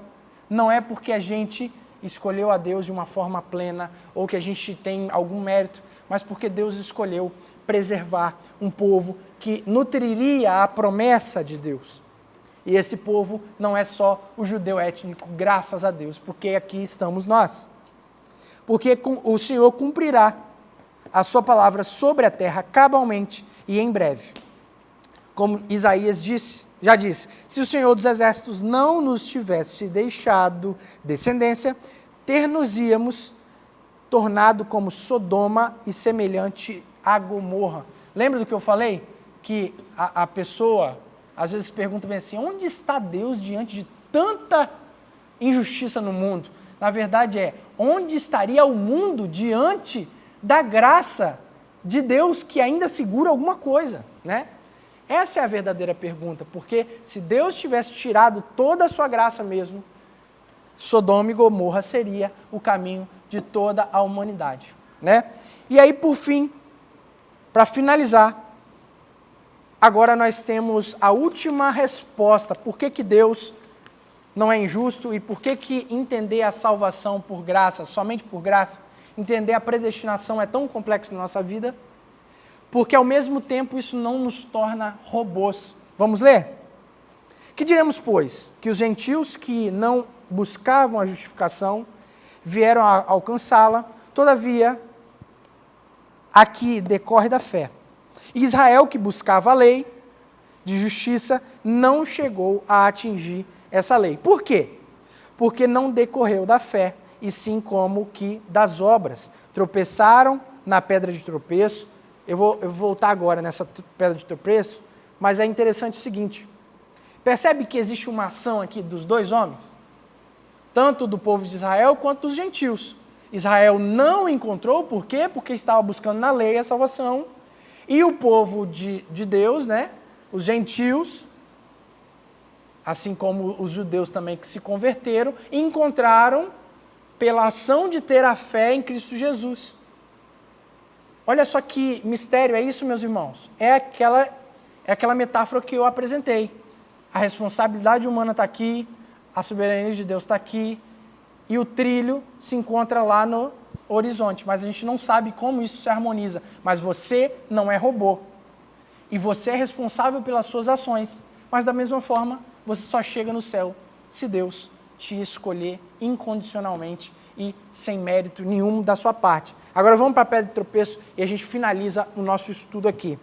Não é porque a gente escolheu a Deus de uma forma plena ou que a gente tem algum mérito, mas porque Deus escolheu preservar um povo que nutriria a promessa de Deus. E esse povo não é só o judeu étnico, graças a Deus, porque aqui estamos nós. Porque o Senhor cumprirá a sua palavra sobre a terra cabalmente e em breve. Como Isaías já disse, se o Senhor dos Exércitos não nos tivesse deixado descendência, ter-nos-íamos tornado como Sodoma e semelhante a Gomorra. Lembra do que eu falei? Que a pessoa às vezes pergunta bem assim, onde está Deus diante de tanta injustiça no mundo? Na verdade onde estaria o mundo diante da graça de Deus que ainda segura alguma coisa, né? Essa é a verdadeira pergunta, porque se Deus tivesse tirado toda a sua graça mesmo, Sodoma e Gomorra seria o caminho de toda a humanidade, né? E aí, por fim, para finalizar, agora nós temos a última resposta. Por que Deus não é injusto e por que entender a salvação por graça, somente por graça, entender a predestinação é tão complexo na nossa vida? Porque ao mesmo tempo isso não nos torna robôs. Vamos ler? Que diremos, pois? Que os gentios que não buscavam a justificação vieram a alcançá-la, todavia, aqui decorre da fé. Israel, que buscava a lei de justiça, não chegou a atingir essa lei. Por quê? Porque não decorreu da fé, e sim como que das obras. Tropeçaram na pedra de tropeço. Eu vou voltar agora nessa pedra de tropeço, mas é interessante o seguinte. Percebe que existe uma ação aqui dos dois homens? Tanto do povo de Israel quanto dos gentios. Israel não encontrou, por quê? Porque estava buscando na lei a salvação. E o povo de Deus, né? Os gentios, assim como os judeus também que se converteram, encontraram pela ação de ter a fé em Cristo Jesus. Olha só que mistério é isso, meus irmãos. É aquela metáfora que eu apresentei. A responsabilidade humana está aqui, a soberania de Deus está aqui, e o trilho se encontra lá no horizonte, mas a gente não sabe como isso se harmoniza. Mas você não é robô. E você é responsável pelas suas ações. Mas da mesma forma, você só chega no céu se Deus te escolher incondicionalmente e sem mérito nenhum da sua parte. Agora vamos para a pedra de tropeço e a gente finaliza o nosso estudo aqui.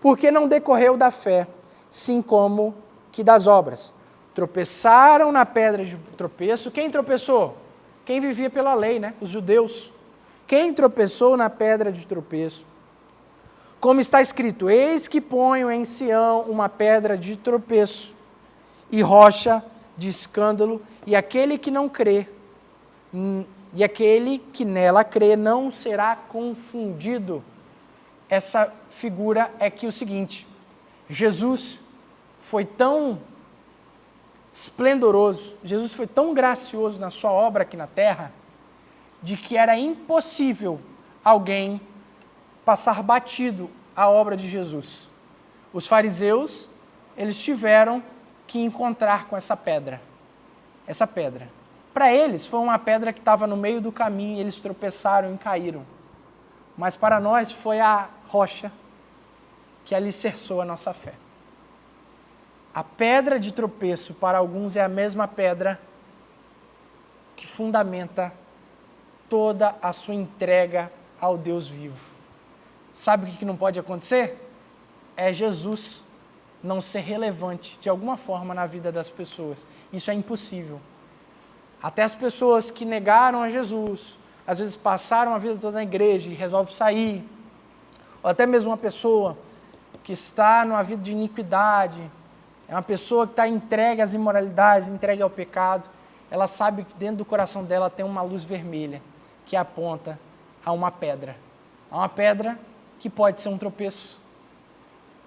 Porque não decorreu da fé, sim como que das obras. Tropeçaram na pedra de tropeço. Quem tropeçou? quem vivia pela lei, né? Os judeus. Quem tropeçou na pedra de tropeço? Como está escrito, eis que ponho em Sião uma pedra de tropeço e rocha de escândalo, e aquele que não crê, e aquele que nela crê não será confundido. Essa figura é que o seguinte, Jesus foi tão esplendoroso, Jesus foi tão gracioso na sua obra aqui na terra, de que era impossível alguém passar batido a obra de Jesus. Os fariseus, eles tiveram que encontrar com essa pedra. Essa pedra. Para eles, foi uma pedra que estava no meio do caminho e eles tropeçaram e caíram. Mas para nós, foi a rocha que alicerçou a nossa fé. A pedra de tropeço, para alguns, é a mesma pedra que fundamenta toda a sua entrega ao Deus vivo. Sabe o que não pode acontecer? É Jesus não ser relevante de alguma forma na vida das pessoas. Isso é impossível. Até as pessoas que negaram a Jesus, às vezes passaram a vida toda na igreja e resolvem sair, ou até mesmo uma pessoa que está numa vida de iniquidade, é uma pessoa que está entregue às imoralidades, entregue ao pecado, ela sabe que dentro do coração dela tem uma luz vermelha que aponta a uma pedra. A uma pedra que pode ser um tropeço,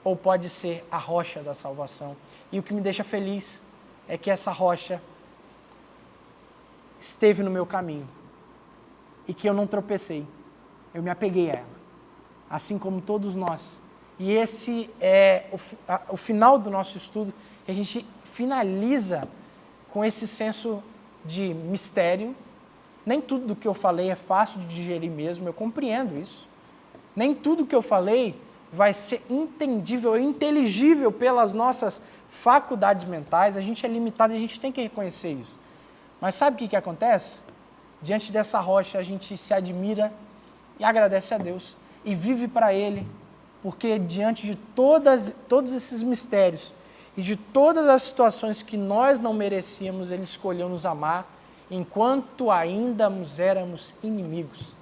ou pode ser a rocha da salvação. E o que me deixa feliz é que essa rocha esteve no meu caminho e que eu não tropecei, eu me apeguei a ela, assim como todos nós. E esse é o final do nosso estudo, que a gente finaliza com esse senso de mistério. Nem tudo do que eu falei é fácil de digerir mesmo, eu compreendo isso. Nem tudo que eu falei vai ser entendível, inteligível pelas nossas faculdades mentais, a gente é limitado e a gente tem que reconhecer isso. Mas sabe o que acontece? Diante dessa rocha a gente se admira e agradece a Deus e vive para Ele, porque diante de todos esses mistérios e de todas as situações que nós não merecíamos, Ele escolheu nos amar enquanto ainda éramos inimigos.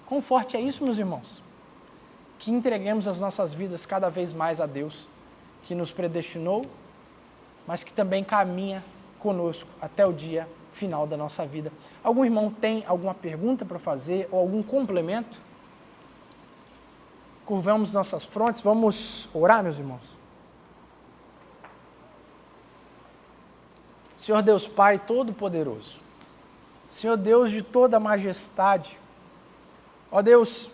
Quão forte é isso, meus irmãos? Que entreguemos as nossas vidas cada vez mais a Deus, que nos predestinou, mas que também caminha conosco até o dia final da nossa vida. Algum irmão tem alguma pergunta para fazer ou algum complemento? Curvamos nossas frontes, vamos orar, meus irmãos. Senhor Deus Pai Todo-Poderoso, Senhor Deus de toda majestade, ó Deus,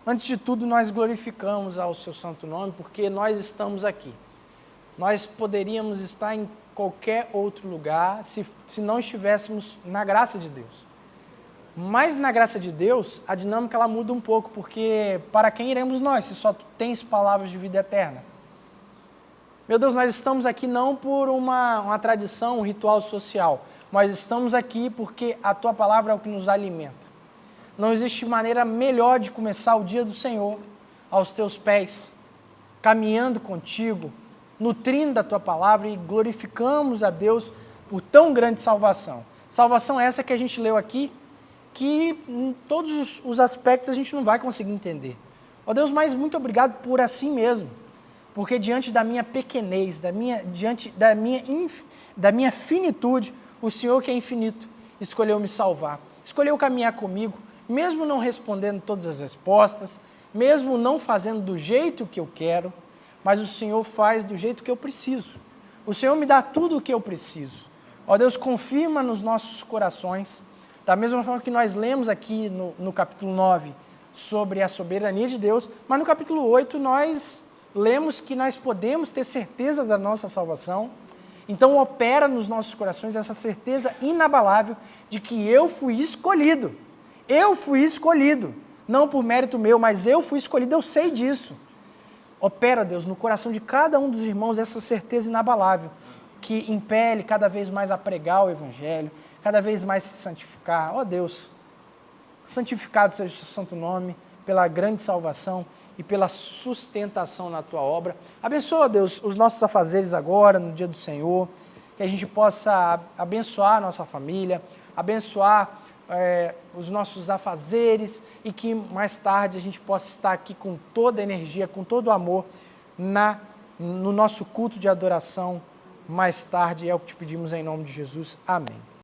antes de tudo nós glorificamos ao Seu santo nome, porque nós estamos aqui. Nós poderíamos estar em qualquer outro lugar se não estivéssemos na graça de Deus. Mas na graça de Deus, a dinâmica ela muda um pouco, porque para quem iremos nós, se só Tu tens palavras de vida eterna? Meu Deus, nós estamos aqui não por uma tradição, um ritual social, mas estamos aqui porque a Tua palavra é o que nos alimenta. Não existe maneira melhor de começar o dia do Senhor aos Teus pés, caminhando contigo, nutrindo a Tua palavra e glorificamos a Deus por tão grande salvação. Salvação essa que a gente leu aqui, que em todos os aspectos a gente não vai conseguir entender. Ó Deus, mas muito obrigado por assim mesmo, porque diante da minha pequenez, diante da minha finitude, o Senhor que é infinito escolheu me salvar, escolheu caminhar comigo, mesmo não respondendo todas as respostas, mesmo não fazendo do jeito que eu quero, mas o Senhor faz do jeito que eu preciso. O Senhor me dá tudo o que eu preciso. Ó Deus, confirma nos nossos corações, da mesma forma que nós lemos aqui no capítulo 9 sobre a soberania de Deus, mas no capítulo 8 nós lemos que nós podemos ter certeza da nossa salvação. Então opera nos nossos corações essa certeza inabalável de que eu fui escolhido. Eu fui escolhido, não por mérito meu, mas eu fui escolhido, eu sei disso. Opera, Deus, no coração de cada um dos irmãos essa certeza inabalável, que impele cada vez mais a pregar o Evangelho, cada vez mais se santificar. Ó Deus, santificado seja o Seu santo nome, pela grande salvação e pela sustentação na Tua obra. Abençoa, Deus, os nossos afazeres agora, no dia do Senhor, que a gente possa abençoar a nossa família, abençoar os nossos afazeres e que mais tarde a gente possa estar aqui com toda a energia, com todo o amor no nosso culto de adoração mais tarde. É o que te pedimos em nome de Jesus. Amém.